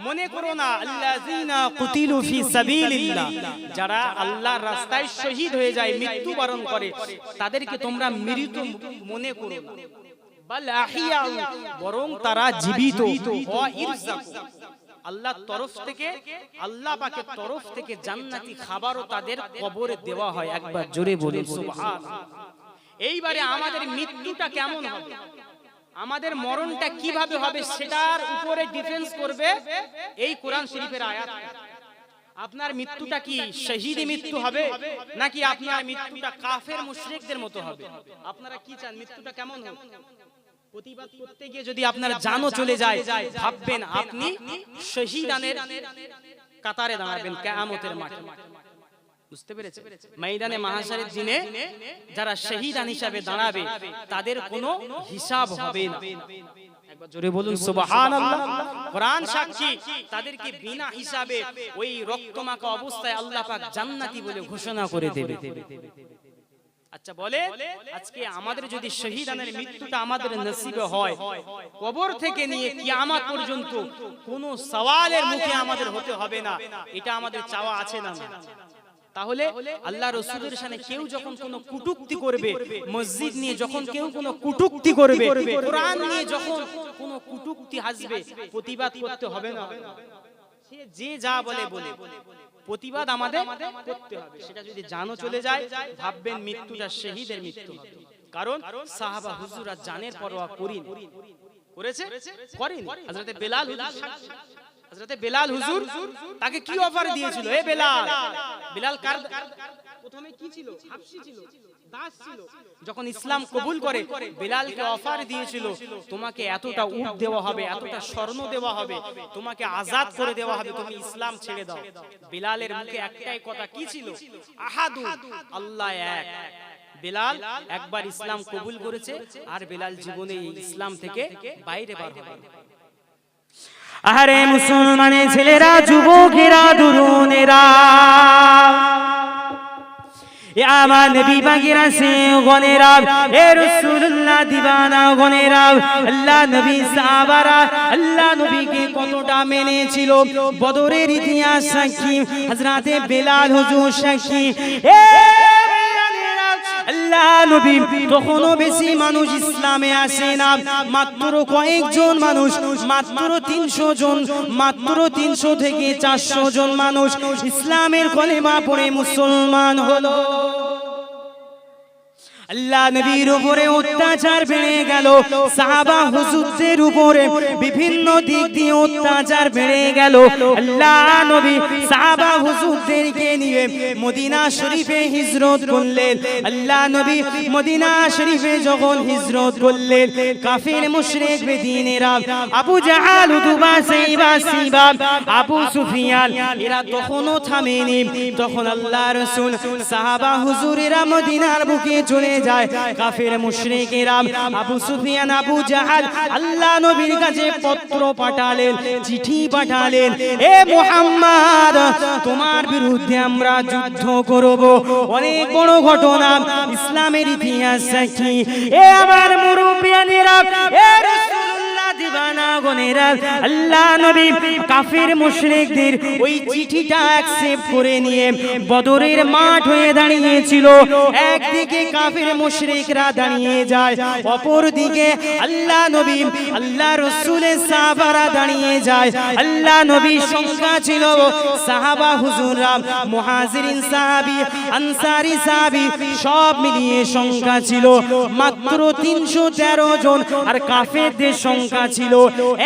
মনে করো না, আল্লাযিনা কুতিলু ফি সাবিলিল্লাহ, যারা আল্লাহর রাস্তায় শহীদ হয়ে যায়, মৃত্যুবরণ করে, তাদেরকে তোমরা মৃত মনে করো না, বাল আহিয়াউ, বরং তারা জীবিত, ওয়া ইরযাকুন, আল্লাহর তরফ থেকে, আল্লাহ পাকের তরফ থেকে জান্নাতি খাবারও তাদের কবরে দেওয়া হয়। একবার জোরে বলুন সুবহানাল্লাহ। এইবারে আমাদের মৃত্যুটা কেমন হবে, আমাদের মরণটা কিভাবে হবে, সেটার উপরে ডিফেন্স করবে এই কোরআন শরীফের আয়াত। আপনার মৃত্যুটা কি শহীদ মৃত্যু হবে নাকি আপনার মৃত্যুটা কাফের মুশরিকদের মতো হবে? আপনারা কি চান মৃত্যুটা কেমন হোক? প্রতিবাদ করতে গিয়ে যদি আপনার জানও চলে যায়, ভাববেন আপনি শহীদানের কাতারে দাঁড়াবেন কিয়ামতের মাঠে। বুঝতে পেরেছেন? ময়দানে মাহশারের দিনে যারা শহীদান হিসাবে দাঁড়াবে তাদের কোনো হিসাব হবে না। একবার জোরে বলুন সুবহানাল্লাহ। কোরআন সাক্ষী, তাদেরকে বিনা হিসাবে ওই রক্তমাখা অবস্থায় আল্লাহ পাক জান্নাতি বলে ঘোষণা করে দেবে। আচ্ছা বলে, আজকে আমাদের যদি শহীদানের মৃত্যুটা আমাদের নসিবে হয়, কবর থেকে নিয়ে কিয়ামত পর্যন্ত কোনো সওয়ালের মুখে আমাদের হতে হবে না, এটা আমাদের চাওয়া আছে না? তাহলে আল্লাহ রাসূলের শানে কেউ যখন কোনো কটূক্তি করবে, মসজিদ নিয়ে যখন কেউ কোনো কটূক্তি করবে, কোরআন নিয়ে যখন কোনো কটূক্তি হাসবে, প্রতিবাদ করতে হবে না? সে যে যা বলে বলে, প্রতিবাদ আমাদের করতে হবে। সেটা যদি জানও চলে যায়, ভাববেন মৃত্যুটা শহীদের মৃত্যু হবে। কারণ সাহাবা হুজুররা জানের পরোয়া করেনি। করেছে? করেনি। হযরতে বেলাল হুজুর সাক্ষী। হযরতে বেলাল হুজুর তাকে কি অফার দিয়েছিল? এ বেলাল, বেলাল কার প্রথমে কি ছিল? হাবশী ছিল, দাস ছিল। যখন ইসলাম কবুল করে, বেলালকে অফার দিয়েছিল, তোমাকে এতটা উট দেওয়া হবে, এতটা স্বর্ণ দেওয়া হবে, তোমাকে আজাদ করে দেওয়া হবে, তুমি ইসলাম ছেড়ে দাও। বেলালের মুখে একটাই কথা কি ছিল? আহাদু, আল্লাহ এক। বেলাল একবার ইসলাম কবুল করেছে, আর বেলাল জীবনে ইসলাম থেকে বাইরে বার হবে। আরে মুসলমানের ছেলেরা, যুবকেরা, তরুণেরা, আমার নবী পাকেরা সে গনেরা, এ রাসূলুল্লাহ দিবানা গনেরা, আল্লাহ নবী সাহাবারা আল্লাহ নবীকে কতটা মেনেছিল, বদরের ইতিহাস সাক্ষী, হযরতে বেলাল হুজুর সাক্ষী। আল্লাহ নবী তখনও বেশি মানুষ ইসলামে আসে না, মাত্র কয়েকজন মানুষ, মাত্র 300 জন, মাত্র 300 থেকে 400 জন মানুষ ইসলামের কলেমা পড়ে মুসলমান হলো। আল্লাহ নবীর উপরে অত্যাচার বেড়ে গেল, সাহাবা হুজুরদের উপরে বিভিন্ন দিক দিয়ে অত্যাচার বেড়ে গেল। আল্লাহ নবী সাহাবা হুজুরদেরকে নিয়ে মদিনা শরীফে হিজরত করলেন। আল্লাহ নবী মদিনা শরীফে যখন হিজরত করলেন, কাফির মুশরিক বেদিনেরা, আবু জাহাল, উতবা, সাইবা, সিবা, আবু সুফিয়ান, এরা তখনও থামেনি। তখন আল্লাহ রাসূল সাহাবা হুজুরেরা মদিনার বুকে চলে যায়। কাফির মুশরিকেরা, আবু সুফিয়ান, আবু জাহাল আল্লাহ নবীর কাছে পত্র পাঠালেন, চিঠি পাঠালেন, এ মুহাম্মদ, তোমার বিরুদ্ধে আমরা যুদ্ধ করব। অনেক বড় ঘটনা, ইসলামের ইতিহাস সাক্ষী। এ আমার মুরব্বিয়ানেরা, এ রাসূলুল্লাহ দিবানা গনেরা, আল্লাহ নবী কাফির মুশরিকদের ওই চিঠিটা অ্যাকসেপ্ট করে নিয়ে বদরের মাঠ হয়ে দাঁড়িয়েছিল। একদিকে কাফির মুশরিকরা দাঁড়িয়ে যায়, অপর দিকে আল্লাহ নবী, আল্লাহ রাসূলের সাহাবারা দাঁড়িয়ে যায়। আল্লাহ নবীর সংখ্যা ছিল, সাহাবা হুজুররা, মুহাজিরিন সাহাবী, আনসারী সাহাবী সব মিলিয়ে সংখ্যা ছিল মাত্র 313 জন, আর কাফেরদের সংখ্যা ছিল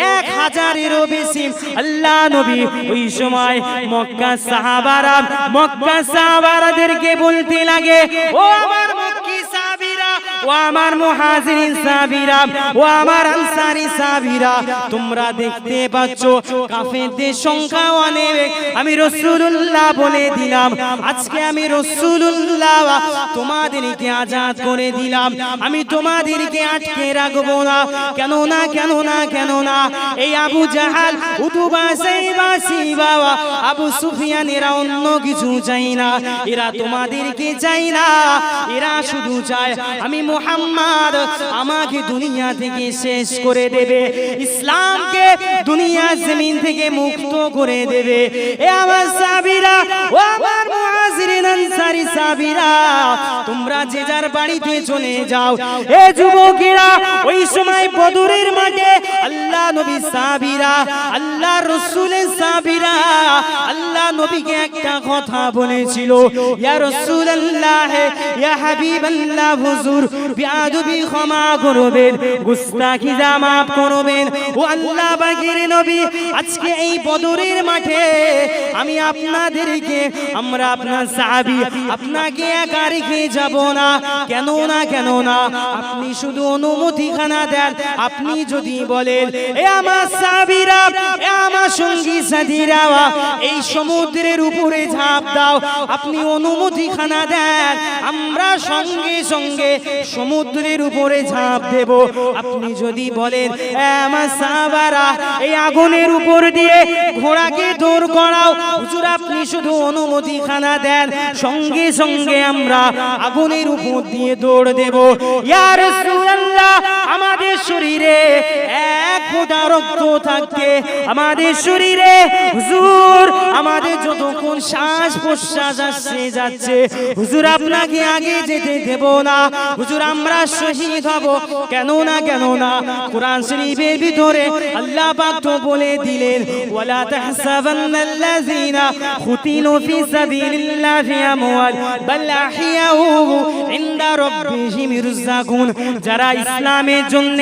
1000-এরও বেশি। আল্লাহ নবী ওই সময় মক্কা সাহাবারাদেরকে বলতে লাগে, ও আমার মক্কি সাহাবীরা, ও আমার মুহাজিরিন সাহাবীরা, ও আমার আনসারী সাহাবীরা, তোমরা দেখতে পাচ্ছ কাফেরদের সংখ্যা অনেক। আমি রাসূলুল্লাহ বলে দিলাম, আজকে আমি রাসূলুল্লাহ তোমাদেরকে আজাদ করে দিলাম, আমি তোমাদেরকে আটকে রাখবো না। কেন না, কেন না, কেন না, এই আবু জাহাল, উতবা, সাইবা, সিবা, আবু সুফিয়ান এরা অন্য কিছু চাই না, এরা তোমাদেরকে চাই না, এরা শুধু চায় আমি মুহাম্মদ আমাকে দুনিয়া থেকে শেষ করে দেবে, ইসলামকে দুনিয়া জমিন থেকে মুক্ত করে দেবে। এ আমার সাহাবীরা, ও আমার মুহাজিরিন আনসারী সাহাবীরা, তোমরা যে যার বাড়িতে চলে যাও। এ যুবকেরা, ওই সময় বদরের মাঠে আল্লাহ নবী সাহাবীরা, আল্লাহ রাসূলের সাহাবীরা আল্লাহ নবীকে একটা কথা বলেছিল, ইয়া রাসূলুল্লাহ, ইয়া হাবিবাল্লাহ, হুজুর বেয়াদবি ক্ষমা করবেন, গুস্তাখি যা মাফ করবেন। ও আল্লাহ পাকের নবী, আজকে এই বদরের মাঠে আমি আপনাদেরকে, আমরা আপনার সাহাবী, আপনাকে একা রেখে যাব না। কেন না আপনি শুধু অনুমতিখানা দেন। আপনি যদি বলেন, এ আমার সাহাবীরা, এ আমার সঙ্গী সাথীরা, এই সমুদ্রের উপরে ঝাঁপ দাও, আপনি অনুমতিখানা দেন, আমরা সঙ্গে সঙ্গে সমুদ্রের উপরে ঝাঁপ দেব। আপনি যদি বলেন, এ আমার সাহাবারা, এই আগুনের উপর দিয়ে ঘোড়াকে দৌড় করাও, হুজুর আপনি শুধু অনুমতিখানা দেন, সঙ্গে সঙ্গে আমরা আগুনের উপর দিয়ে দৌড় দেব। ইয়া রাসূলুল্লাহ, আমাদের শরীরে এক ফোঁটা রক্ত থাকতে, আমাদের শরীরে হুজুর আমাদের যতক্ষণ শ্বাস প্রশ্বাস আসছে যাচ্ছে, হুজুর আপনাকে আগে যেতে দেব না, হুজুর আমরা শহীদ হব। কেন না কোরআন শরীফের ভিতরে আল্লাহ পাক তো বলে দিলেন, ওয়ালা তাহসাবান্নাল্লাযীনা কুতিলু ফি সাবিলিল্লাহি আমওয়াত বাল আহইয়াউ ইনদা রাব্বিহিম ইরযাকুন। যারা ইসলামের জন্য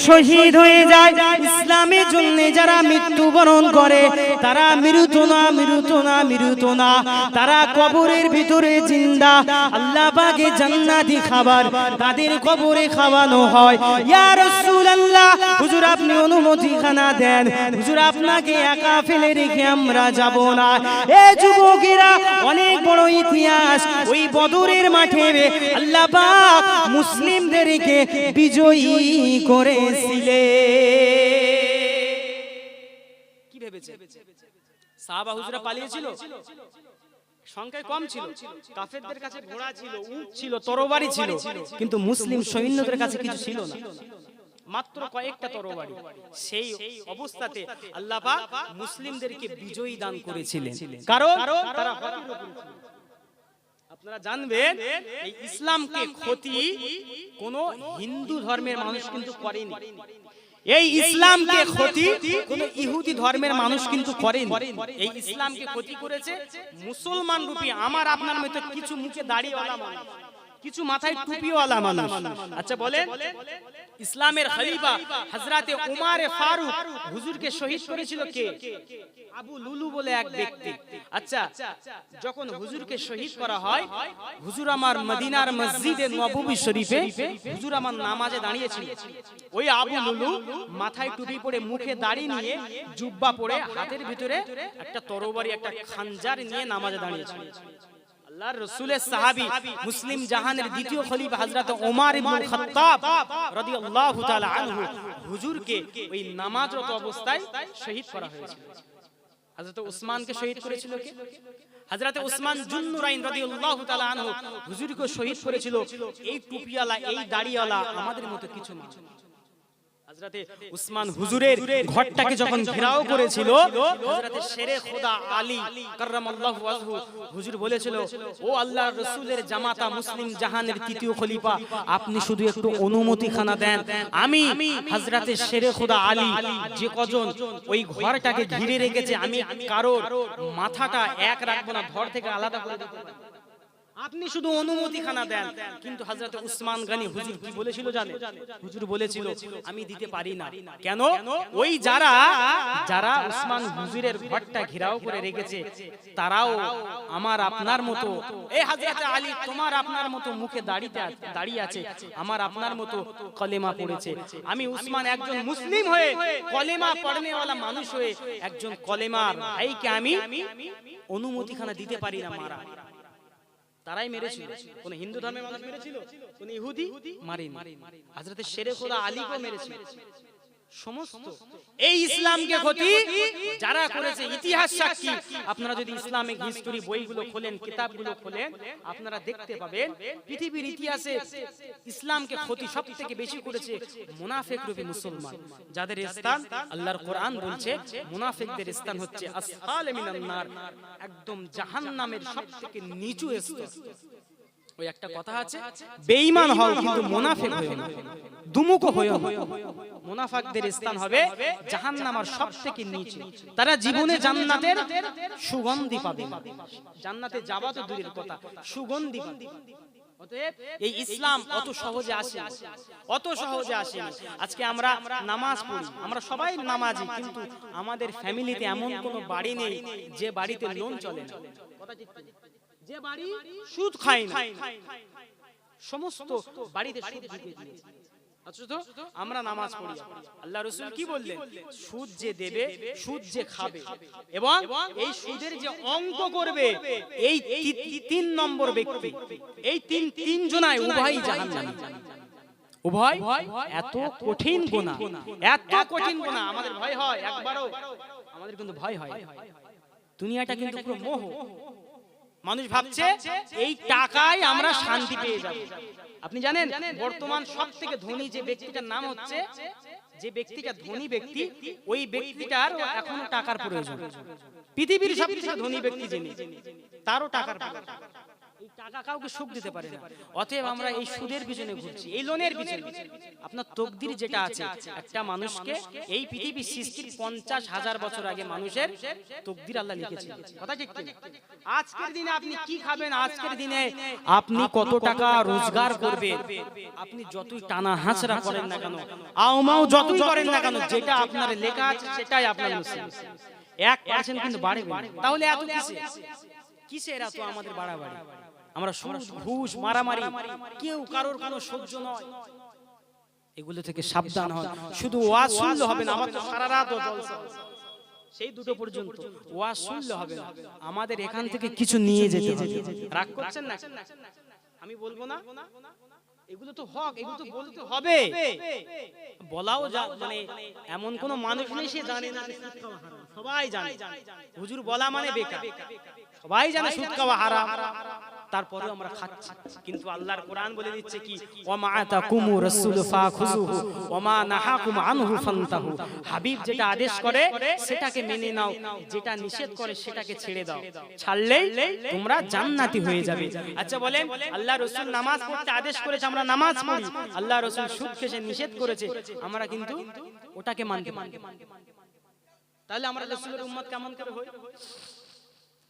শহীদ হয়ে যায়, ইসলামের জন্য যারা মৃত্যুবরণ করে, তারা মৃত না, তারা কবরের ভিতরে জিন্দা। আল্লাহ পাকে জান্নাতি খাবার তাদের কবরে খাওয়ানো হয়। ইয়া রাসূলুল্লাহ, হুজুর আপনি অনুমতিখানা দেন, হুজুর আপনাকে একা ফেলে রেখে আমরা যাব না। এ যুবকেরা, অনেক বড় ইতিহাস। ওই বদরের মাঠে আল্লাহ পাক মুসলিমদেরকে বিজয়ী করেছিলেন। কি ভেবেছে সাহাবা হুজুরা পালিয়েছিল? সংখ্যায় কম ছিল, কাফেরদের কাছে ঘোড়া ছিল, উট ছিল, তরবারি ছিল, কিন্তু মুসলিম সৈন্যদের কাছে কিছু ছিল না, মাত্র কয়েকটা তরবারি। সেই অবস্থাতে আল্লাহ পাক মুসলিমদেরকে বিজয়ী দান করেছিলেন, কারণ তারা আপনারা জানবেন, এই ইসলামকে ক্ষতি কোন হিন্দু ধর্মের মানুষ কিন্তু করেনি। এই ইসলামকে ক্ষতি কোন ইহুদি ধর্মের মানুষ কিন্তু করেনি। এই ইসলামকে ক্ষতি করেছে মুসলমান রূপী আমার আপনার মতো কিছু মুখে দাড়িওয়ালা মানুষ, কিছু মাথায় টুপিওয়ালা মানুষ। আচ্ছা বলেন, ইসলামের খলিফা হযরতে উমারে ফারুক হুজুরকে শহীদ করেছিল কে? আবু লুলু বলে এক ব্যক্তি। আচ্ছা, যখন হুজুরকে শহীদ করা হয়, হুজুর আমার মদিনার মসজিদে নববী শরীফে হুজুর আমার নামাজে দাঁড়িয়েছিল। ওই আবু লুলু মাথায় টুপি পরে, মুখে দাড়ি নিয়ে, জুব্বা পরে, হাতের ভিতরে একটা তরবারি, একটা খানজার নিয়ে নামাজে দাঁড়িয়েছিল। আল্লাহর রাসূলের সাহাবী, মুসলিম জাহানের দ্বিতীয় খলিফা হযরত ওমর ইবনে খাত্তাব রাদিয়াল্লাহু তাআলা আনহু, হুজুরকে ওই নামাজরত অবস্থায় শহীদ করা হয়েছিল। হযরত উসমানকে শহীদ করেছিল কে? হযরত উসমান জুন্নুরাইন রাদিয়াল্লাহু তাআলা আনহু হুজুরকে শহীদ করেছিল এই টুপিওয়ালা, এই দাড়িওয়ালা আমাদের মতো কিছু না। হযরতে উসমান হুজুরের ঘরটাকে যখন ঘেরাও করেছিল, হযরতে শেরে খোদা আলী কাররামাল্লাহু ওয়াজহু হুজুর বলেছিল, ও আল্লাহর রাসূলের জামাতা, মুসলিম জাহানের তৃতীয় খলিফা, আপনি শুধু একটু অনুমতিখানা দেন, আমি হযরতে শেরে খোদা আলী যে কজন ওই ঘরটাকে ঘিরে রেখেছে, আমি কারোর মাথাটা এক রাখবো না, ধর থেকে আলাদা করে দেব, আপনি শুধু অনুমতিখানা দেন। কিন্তু হযরত উসমান গনি হুজুর কি বলেছিল জানেন? হুজুর বলেছিল, আমি দিতে পারি না। কেন? ওই যারা উসমান হুজুরের ঘরটা ঘেরাও করে রেখেছে, তারাও আমার আপনার মতো, এই হযরত আলী তোমার আপনার মতো মুখে দাড়ি আছে, আমার আপনার মতো কলেমা পড়েছে। আমি উসমান একজন মুসলিম হয়ে, কলেমা পড়নেওয়ালা মানুষ হয়ে, একজন কলেমার ভাইকে আমি অনুমতিখানা দিতে পারি না মারা। তারাই মেরেছিল। কোন হিন্দু ধর্মের মানুষ মেরেছিল? কোন ইহুদি মারেনি। হযরতে শেরে খোদা আলীকে মেরেছিল। সমস্ত এই ইসলামকে ক্ষতি যারা করেছে, ইতিহাস সাক্ষী। আপনারা যদি ইসলামিক হিস্টরি বইগুলো খোলেন, কিতাবগুলো খোলেন, আপনারা দেখতে পাবেন পৃথিবীর ইতিহাসে ইসলামকে ক্ষতি সবথেকে বেশি করেছে মুনাফিক রূপী মুসলমান, যাদের স্থান আল্লাহর কোরআন বলছে মুনাফিকদের স্থান হচ্ছে আসফালে মিনান নার, একদম জাহান্নামের সবথেকে নিচু স্তর। ওই একটা কথা আছে, বেঈমান হও কিন্তু মুনাফিক হইও না, দুমুখো হইও না। মুনাফিকদের স্থান হবে জাহান্নামের সবথেকে নিচে, তারা জীবনে জান্নাতের সুগন্ধি পাবে না, জান্নাতে যাওয়া তো দূরের কথা, সুগন্ধি পাবে। অতএব এই ইসলাম অত সহজে আসে, অত সহজে আসে। আজকে আমরা নামাজ পড়ি, আমরা সবাই নামাজি, কিন্তু আমাদের ফ্যামিলিতে এমন কোনো বাড়ি নেই যে বাড়িতে লোন চলে না, কথা ঠিক কি? যে বাড়ি সুদ খায় না, সমস্ত বাড়িতে সুদ ঢুকে দিয়েছে। আচ্ছা, তো আমরা নামাজ পড়ি, আল্লাহ রাসূল কি বললেন? সুদ যে দেবে, সুদ যে খাবে, এবং এই সুদের যে অঙ্ক করবে, এই 3 নম্বর ব্যক্তি, এই তিন জনায় উভয়ই জাহান্নামী। উভয় এত কঠিন গুনাহ, এত কঠিন গুনাহ। আমাদের ভয় হয় একবারও, আমাদের কিন্তু ভয় হয়। দুনিয়াটা কিন্তু পুরো মোহ। মানুষ ভাবছে এই টাকায় আমরা শান্তি পেয়ে যাব। আপনি জানেন বর্তমান সবথেকে ধনী যে ব্যক্তিটার নাম হচ্ছে, যে ব্যক্তিটা ধনী ব্যক্তি, ওই ব্যক্তিটার এখনো টাকার প্রয়োজন। পৃথিবীর সবচেয়ে ধনী ব্যক্তি যিনি, তারও টাকার প্রয়োজন। এই টাকা কাউকে সুখ দিতে পারে না। অতএব আমরা এই সুদের পিছনে ঘুরছি, এই লোনের পিছনে। আপনার তকদির যেটা আছে, একটা মানুষকে এই পৃথিবী সৃষ্টির 50,000 বছর আগে মানুষের তকদির আল্লাহ লিখেছেন, কথা ঠিক কি? আজকের দিনে আপনি কি খাবেন, আজকের দিনে আপনি কত টাকা রোজগার করবেন, আপনি যতই টানা হাঁচড়া করেন না কেন, আউমাও যতই করেন না কেন, যেটা আপনার লেখা আছে সেটাই আপনার নসিব। 1% কিন্তু বাড়বে। তাহলে এত কিসের এত আমাদের বাড়াবাড়ি? আমরা সুদ, ঘুষ, মারামারি, কেউ কারোর কোনো সহ্য নয়। এগুলো থেকে সাবধান হন। শুধু ওয়াজ শুনলে হবে না, আমার তো সারা রাত জলসা, সেই 2টো পর্যন্ত ওয়াজ শুনলে হবে না, আমাদের এখান থেকে কিছু নিয়ে যেতে হবে। রাগ করছেন না? আমি বলবো না, এগুলো তো হক, এগুলো তো বলতে হবে। বলাও মানে এমন কোন মানুষ নেই সে জানে না যে সুদ খাওয়া হারাম। সবাই জানে, হুজুর বলা মানে বেকার, সবাই জানে সুদ খাওয়া হারাম, তারপরেও আমরা খাচ্ছি। কিন্তু আল্লাহর কোরআন বলে দিচ্ছে কি, ওমা আতাকুমু রাসূল ফাখুযুহু ওমা নাহাকুম আনহু ফান্তাহু। হাবিব যেটা আদেশ করে সেটাকে মেনে নাও, যেটা নিষেধ করে সেটাকে ছেড়ে দাও, ছাড়লেই তোমরা জান্নাতি হয়ে যাবে। আচ্ছা বলেন, আল্লাহ রাসূল নামাজ পড়তে আদেশ করেছে, আমরা নামাজ পড়ি। আল্লাহ রাসূল সুদ খেতে নিষেধ করেছে, আমরা কিন্তু ওটাকে মানতে পারি। তাহলে আমরা রাসূলের উম্মত কেমন করে হই?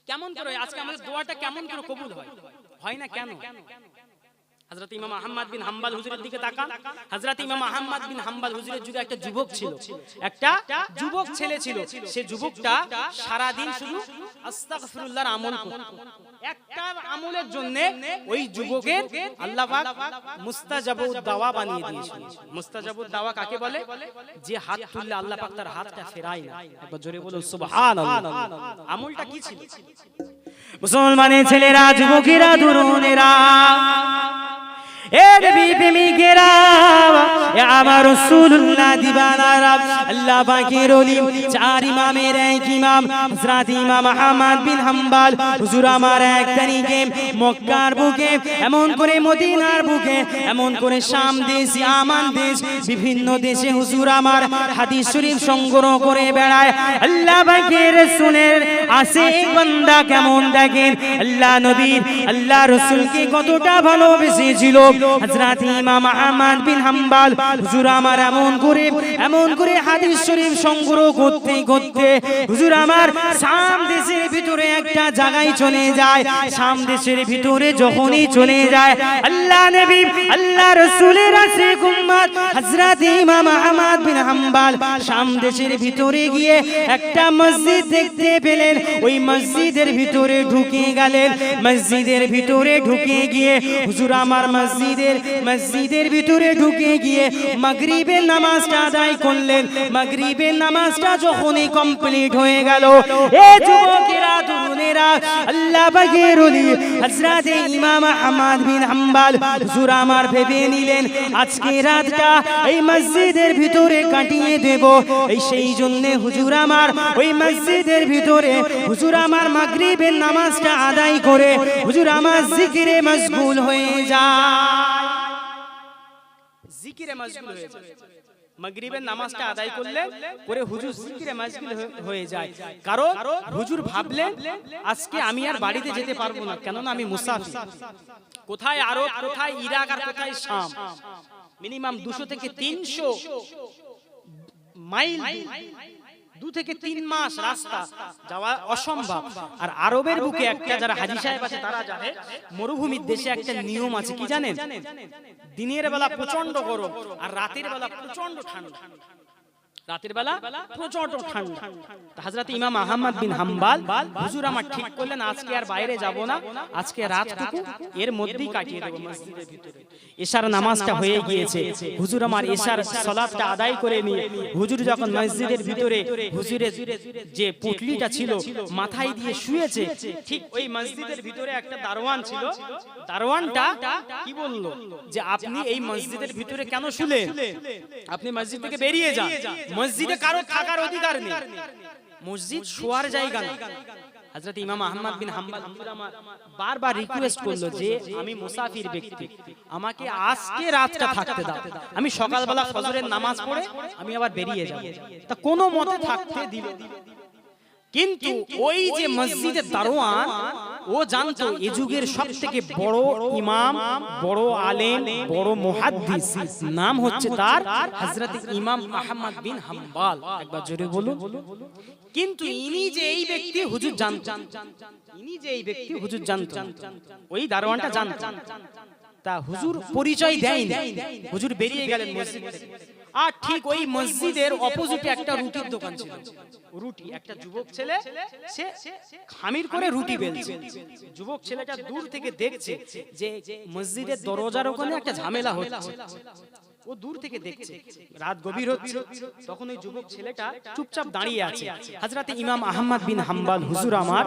কেমন করে আজকে আমাদের দোয়াটা কেমন করে কবুল হয়? হয় না কেন? হযরত ইমাম আহমদ বিন হাম্বল হুজুরের দিকে তাকান। হযরত ইমাম আহমদ বিন হাম্বল হুজুরের যুগে একটা যুবক ছিল, একটা যুবক ছেলে ছিল। সে যুবকটা সারা দিন শুধু আস্তাগফিরুল্লাহর আমল করত। একটা আমলের জন্য ওই যুবকের আল্লাহ পাক মুস্তাজাবুদ দাওয়া বানিয়ে দিয়েছেন। মুস্তাজাবুদ দাওয়া কাকে বলে? যে হাত তুললে আল্লাহ পাক তার হাতটা ফেরায় না। একবার জোরে বলো সুবহানাল্লাহ। আমলটা কি ছিল? মুসলমানের ছেলেরা, যুবকেরা, তরুণেরা, এর প্রেমিকেরা, আমার রাসূলুল্লাহ দিবানারা, আল্লাহ পাকের ওলি, 4 ইমামের এক ইমাম হযরত ইমাম আহমদ বিন হাম্বল হুজুর আমার এক তারিখে মক্কার বুকে, এমন করে মদিনার বুকে, এমন করে শাম দেশ, ইয়ামান দেশ, বিভিন্ন দেশে হুজুর আমার হাদিস শরীফ সংগ্রহ করে বেড়ায়। আল্লাহ পাকের রাসূলের আসে বান্দা কেমন দেখেন, আল্লাহ নবী আল্লাহ রাসূলকে কতটা ভালোবেসেছিল। হযরত ইমাম আহমদ বিন হাম্বল হুজুর আমার এমন করে হাদিস শরীফ সংগ্রহ করতে করতে হুজুর আমার শাম দেশের ভিতরে একটা জায়গায় চলে যায়। শাম দেশের ভিতরে যখনই চলে যায়, আল্লাহ নবী আল্লাহ রাসূলের আশিক উম্মত হযরত ইমাম আহমদ বিন হাম্বল শাম দেশের ভিতরে গিয়ে একটা মসজিদ দেখতে পেলেন। ওই মসজিদের ভিতরে ঢুকে গেলেন। মসজিদের ভিতরে ঢুকে গিয়ে হুজুর আমার মসজিদের ভিতরে ঢুকে গিয়ে মাগরিবের নামাজটা আদায় করলেন। মাগরিবের নামাজটা যখনই কমপ্লিট হয়ে গেল, এ যুবকেরা, তরুণেরা, আল্লাহ পাকের ওলি হযরত ইমাম আহমদ বিন হাম্বল হুজুর আমার ভেবে নিলেন আজকে রাতটা এই মসজিদের ভিতরে কাটিয়ে দেব। এই সেই জন্য হুজুর আমার ওই মসজিদের ভিতরে হুজুর আমার মাগরিবের নামাজটা আদায় করে হুজুর আমার জিকিরে মশগুল হয়ে যায়। জিকিরে মশগুল হয়ে যায়। মাগরিবের নামাজটা আদায় করলেন, পরে হুজুর জিকিরে মাশগুল হয়ে যায়। কারণ হুজুর ভাবলেন আজকে আমি আর বাড়িতে যেতে পারবো না, কেননা আমি মুসাফির। কোথায় আরব, কোথায় ইরাক, আর কোথায় শাম, মিনিমাম 200 থেকে 300 মাইল, 2 থেকে 3 মাস রাস্তা যাওয়া অসম্ভব। আর আরবের বুকে একটা, যারা হাজী সাহেব আছে তারা জানে, মরুভূমির দেশে একটা নিয়ম আছে, কি জানেন? দিনের বেলা প্রচন্ড গরম আর রাতের বেলা প্রচন্ড ঠান্ডা। রাতের বেলা প্রচন্ড ঠান্ডা। হযরত ইমাম আহমদ বিন হাম্বল হুজুর আমার ঠিক করলেন আজকে আর বাইরে যাব না, আজকে রাতটুকু এর মধ্যেই কাটিয়ে দেব মসজিদের ভিতরে। এশার নামাজটা হয়ে গিয়েছে, হুজুর আমার এশার সালাতটা আদায় করে নিয়ে হুজুর যখন মসজিদের ভিতরে হুজুরের যে পুটলিটা ছিল মাথায় দিয়ে শুয়েছে, ঠিক ওই মসজিদের ভিতরে একটা দারোয়ান ছিল। দারোয়ানটা কি বলল যে আপনি এই মসজিদের ভিতরে কেন শুলেন? আপনি মসজিদ থেকে বেরিয়ে যান, মসজিদে কারো থাকার অধিকার নেই, মসজিদ শোয়ার জায়গা না। হযরত ইমাম আহমদ বিন হাম্বল বারবার রিকোয়েস্ট করলো যে আমি মুসাফির ব্যক্তি, আমাকে আজকে রাতটা থাকতে দাও, আমি সকালবেলা ফজরের নামাজ পড়ে আমি আবার বেরিয়ে যাব। তা কোনো মতে থাকতে দিল। কিন্তু ওই যে মসজিদের দারোয়ান, ও জানতো এ যুগের সবথেকে বড় ইমাম, বড় আলেম, বড় মুহাদ্দিস, নাম হচ্ছে তার হযরত ইমাম আহমদ বিন হাম্বল। একবার জোরে বলুন। কিন্তু ইনি যে এই ব্যক্তি হুজুর জানতেন, ইনি যে এই ব্যক্তি হুজুর জানতেন, ওই দারোয়ানটা জানতেন। তা হুজুর পরিচয় দেয়নি, হুজুর বেরিয়ে গেলেন মসজিদ থেকে। আর ঠিক ওই মসজিদের অপোজিটে একটা রুটির দোকান ছিল। রুটি, একটা যুবক ছেলে সে খামির করে রুটি বেলছে। যুবক ছেলেটা দূর থেকে দেখছে যে মসজিদের দরজার ওখানে একটা ঝামেলা হচ্ছে, ও দূর থেকে দেখছে। রাত গভীর হচ্ছে, তখন ওই যুবক ছেলেটা চুপচাপ দাঁড়িয়ে আছে। হযরত ইমাম আহমদ বিন হাম্বল হুজুর আমার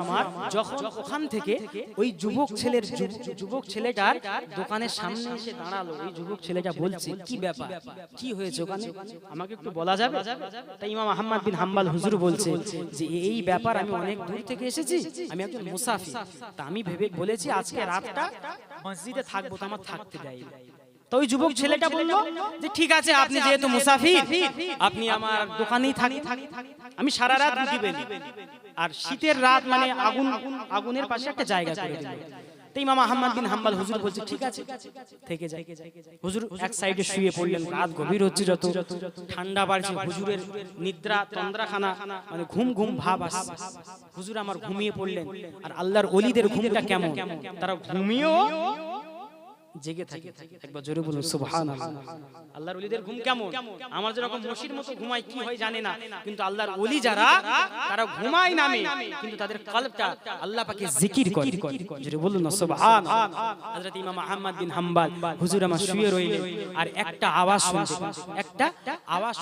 যখন ওখান থেকে ওই যুবক ছেলেটার দোকানের সামনে এসে দাঁড়ালো, ওই যুবক ছেলেটা বলছে কি ব্যাপার, কি হয়েছে ওখানে, আমাকে একটু বলা যাবে? তাই ইমাম আহমদ বিন হাম্বল হুজুর বলছে যে এই ব্যাপার, আমি অনেক দূর থেকে এসেছি, আমি একজন মুসাফির, তা আমি ভেবে বলেছি আজকে রাতটা মসজিদে থাকবো, তো আমার থাকতে দেয়। তো ওই যুবক ছেলেটা বলল যে ঠিক আছে, আপনি যেহেতু মুসাফির, আপনি আমার দোকানেই থাকেন, আমি সারা রাত রুটি বেলি। আর শীতের রাত মানে আগুনের পাশে একটা জায়গা করে দিল। তো ইমাম আহমদ বিন হাম্বল হুজুর বলছে ঠিক আছে থেকে যায়। হুজুর এক সাইডে শুয়ে পড়লেন। রাত গভীর হচ্ছে, যত ঠান্ডা বাড়ছে, হুজুরের নিদ্রা তন্দ্রাখানা, মানে ঘুম ঘুম ভাব আসছে। হুজুর আমার ঘুমিয়ে পড়লেন। আর আল্লাহর ওলিদের ঘুমটা কেমন, তারা ঘুমিয়েও জেগে থাকে। একবার জোরে বলুন সুবহানাল্লাহ। আল্লাহর ওলিদের ঘুম কেমন? আমার যেরকম মশির মতো ঘুমায়, কি হয় জানে না, কিন্তু আল্লাহর ওলি যারা, তারা ঘুমায় নামে কিন্তু তাদের কলবটা আল্লাহ পাকে জিকির করে। জোরে বলুন না সুবহানাল্লাহ। হযরত ইমাম আহমদ বিন হাম্বল হুজুর আমার শুয়ে রইলেন, আর একটা আওয়াজ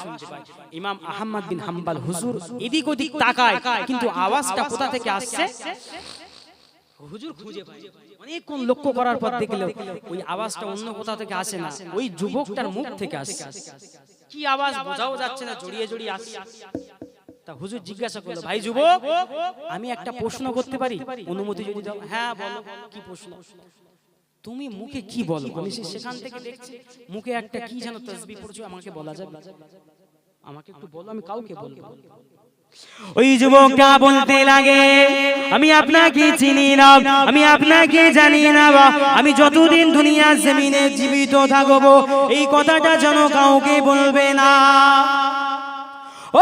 শুনতে পায়। ইমাম আহমদ বিন হাম্বল হুজুর এদিক ওদিক তাকায়, কিন্তু আওয়াজটা কোথা থেকে আসছে হুজুর খুঁজে পায়। অনেকক্ষণ লক্ষ্য করার পর দেখলো ওই আওয়াজটা অন্য কোথা থেকে আসে না, ওই যুবকটার মুখ থেকে আসে। কি আওয়াজ বোঝাও যাচ্ছে না, জড়িয়ে জড়িয়ে আসছে। তা হুজুর জিজ্ঞাসা করলো, ভাই যুবক, আমি একটা প্রশ্ন করতে পারি, অনুমতি যদি দাও? হ্যাঁ বলো, কি প্রশ্ন? তুমি মুখে কি বলো? আমি সেখান থেকে দেখছি মুখে একটা কি যেন তাসবিহ পড়ছো, আমাকে বলা যাবে? আমাকে একটু বলো, আমি কাউকে বলবো। ওই যুবকটা বলতে লাগে, আমি আপনাকে চিনি না, আমি আপনাকে জানি না, আমি যতদিন দুনিয়ার জমিনে জীবিত থাকবো এই কথাটা যেন কাউকে বলবে না।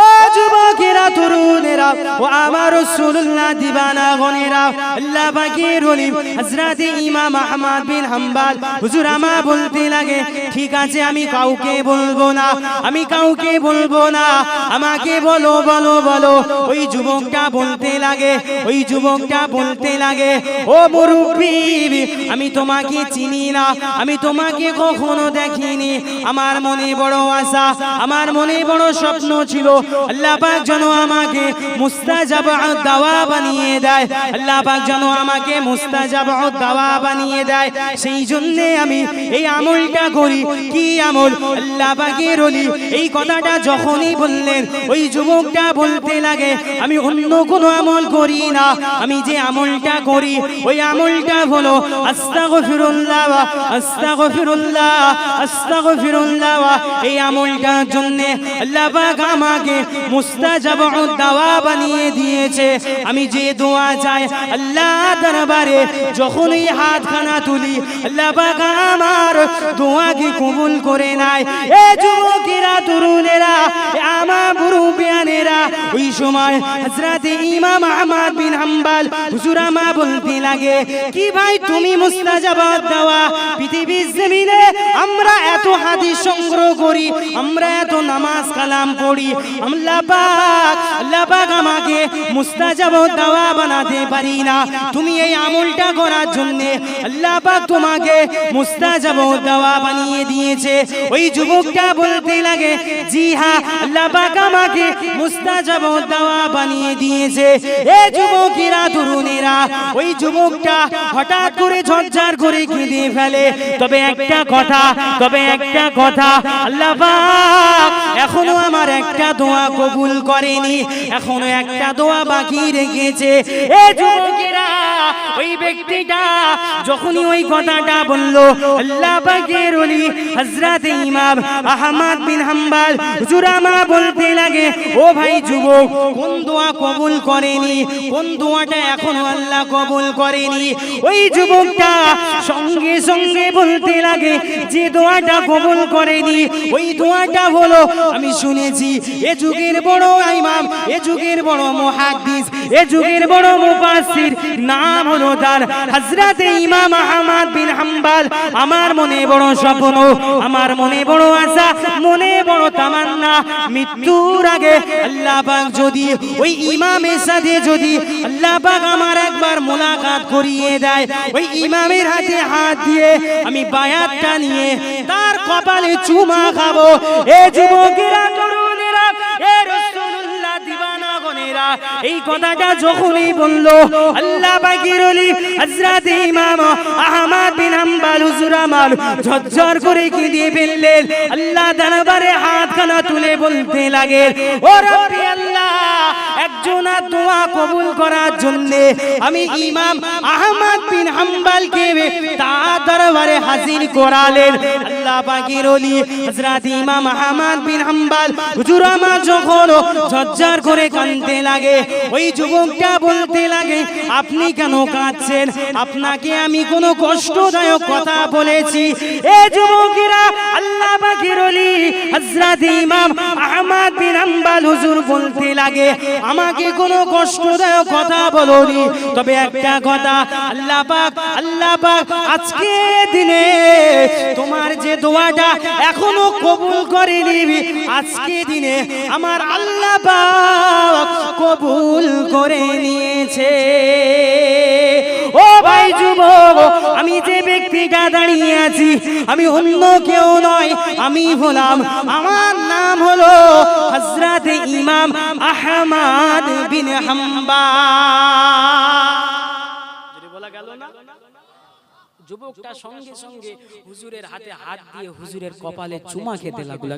ও যুবকেরা, তরুণেরা, ও আমার রাসূলুল্লাহ দিবানা গনেরা, আল্লাহ পাকের ওলি হযরত ইমাম আহমদ বিন হাম্বল হুজুর আমা বলতে লাগে, ঠিক আছে আমি কাউকে বলবো না, আমি কাউকে বলবো না, আমাকে বলো বলো বলো। ওই যুবকটা বলতে লাগে, ওই যুবকটা বলতে লাগে, ও মুরব্বি, আমি তোমাকে চিনি না, আমি তোমাকে কখনো দেখিনি, আমার মনে বড় আশা, আমার মনে বড় স্বপ্ন ছিল, আল্লাহ পাক যেন আমাকে মুস্তাজাব দাওয়া বানিয়ে দেয়। আল্লাহ পাক যেন আমাকে মুস্তাজাব দাওয়া বানিয়ে দেয়, সেই জন্য আমি এই আমলটা করি। কি আমল? আল্লাহ পাকের ওলি এই কথাটা যখনই বললেন, ওই যুবকটা বলতে লাগে আমি অন্য কোনো আমল করি না, আমি যে আমলটা করি ওই আমলটা হলো আস্তাগফিরুল্লাহ আস্তাগফিরুল্লাহ আস্তাগফিরুল্লাহ। এই আমলটার জন্য আল্লাহ পাক আমাকে মুস্তাজাব দাওয়া বানিয়ে দিয়েছে। আমি যে দোয়া চাই আল্লাহ দরবারে যখনই হাতখানা তুলি, আল্লাহ পাক আমার দোয়াকে কবুল করে নেয়। এ যুবকেরা, তরুণেরা, আমার মুরব্বিয়ানেরা, ওই সময় হযরত ইমাম আহমদ বিন হাম্বল হুজুর আমা বলতে লাগে কি ভাই তুমি মুস্তাজাব দাওয়া, পৃথিবীর জমিনে আমরা এত হাদিস সংগ্রহ করি, আমরা এত নামাজ কালাম পড়ি, আল্লাহ পাক আমাকে মুস্তাজাব দাওয়া বানাতে পারি না। তুমি এই আমলটা করার জন্য আল্লাহ পাক তোমাকে মুস্তাজাব দাওয়া বানিয়ে দিয়েছে। ওই যুবকটা বলতে লাগে জি হ্যাঁ, আল্লাহ পাক আমাকে মুস্তাজাব দাওয়া বানিয়ে দিয়েছে। এই যুবকেরা, তরুণেরা, ওই যুবকটা হঠাৎ করে ঝরঝর করে কেঁদে ফেলে। তবে একটা কথা, আল্লাহ পাক এখনো আমার একটা দোয়া কবুল করেনি, এখনো একটা দোয়া বাকি রেখেছে। এই যুবকেরা, ওই ব্যক্তিটা যখনই ওই কথাটা বলল, আল্লাহ পাকের ওলি হযরত ইমাম আহমদ বিন হাম্বল হুজুর আমা বলতে লাগে ও ভাই যুবক, কোন দোয়া কবুল করেনি, কোন দোয়াটা এখনো আল্লাহ কবুল করেনি? ওই যুবকটা সঙ্গে সঙ্গে বলতে লাগে যে দোয়াটা কবুল করেনি ওই দোয়াটা হলো, আমি শুনেছি এ যুগের বড় ইমাম, এ যুগের বড় মুহাদ্দিস, এ যুগের বড় মুফাসসির, নাম হলো তার হযরত ইমাম আহমদ বিন হাম্বল। আমার মনে বড় স্বপ্ন, আমার মনে বড় আশা, মনে বড় তামান্না, মৃত্যুর আগে আল্লাহ পাক যদি ওই ইমামের সাথে যদি আল্লাহ পাক আমার একবার মোলাকাত করিয়ে দেয়, ওই ইমামের হাতে হাত দিয়ে আমি বায়াতটা নিয়ে তার কপালে চুমা খাবো। এ যুবকেরা, তরুণেরা, এ রাসূলুল্লাহ দিওয়ানাগণেরা, এই কথাটা যখনই বললো, আল্লাহ পাকের ওলি হযরত ইমাম আহমদ বিন হাম্বল হুজুর আমার ঝরঝর করে কেঁদে ফেললেন। আল্লাহ দরবারে হাতখানা তুলে বলতে লাগে ও রব্বি আল্লাহ, একজনের দোয়া কবুল করার জন্য আমি ইমাম আহমদ বিন হাম্বলকে তার দরবারে হাজির করালেন। আল্লাহ পাকের ওলি হযরত ইমাম আহমদ বিন হাম্বল হুজুর আমার যখন ঝরঝর করে কাঁদতে লাগে, ওই যুবকটা বলতে লাগে আপনি কেন কাঁদছেন? আপনাকে আমি কোনো কষ্টদায়ক কথা বলেছি? এ যুবকেরা, আল্লাহ পাকের ওলি হযরত ইমাম আহমদ বিন হাম্বল হুজুর বলতে লাগে আমাকে কোনো কষ্টদায়ক কথা বলোনি, তবে একটা কথা, আল্লাহ পাক আজকে দিনে তোমার যে দোয়াটা এখনো কবুল করেনি, আজকে দিনে আমার আল্লাহ পাক কবুল করে নিয়েছে। ও ভাই যুবক, আমি যে ব্যক্তিটা দাঁড়িয়ে আছি আমি অন্য কেউ নয়, আমি হলাম, আমার নাম হলো হযরত ইমাম আহমদ বিন হাম্বল। বলা গেল না? যুবকটা সঙ্গে সঙ্গে হুজুরের হাতে হাত দিয়ে হুজুরের কপালে চুমা খেতে লাগলো।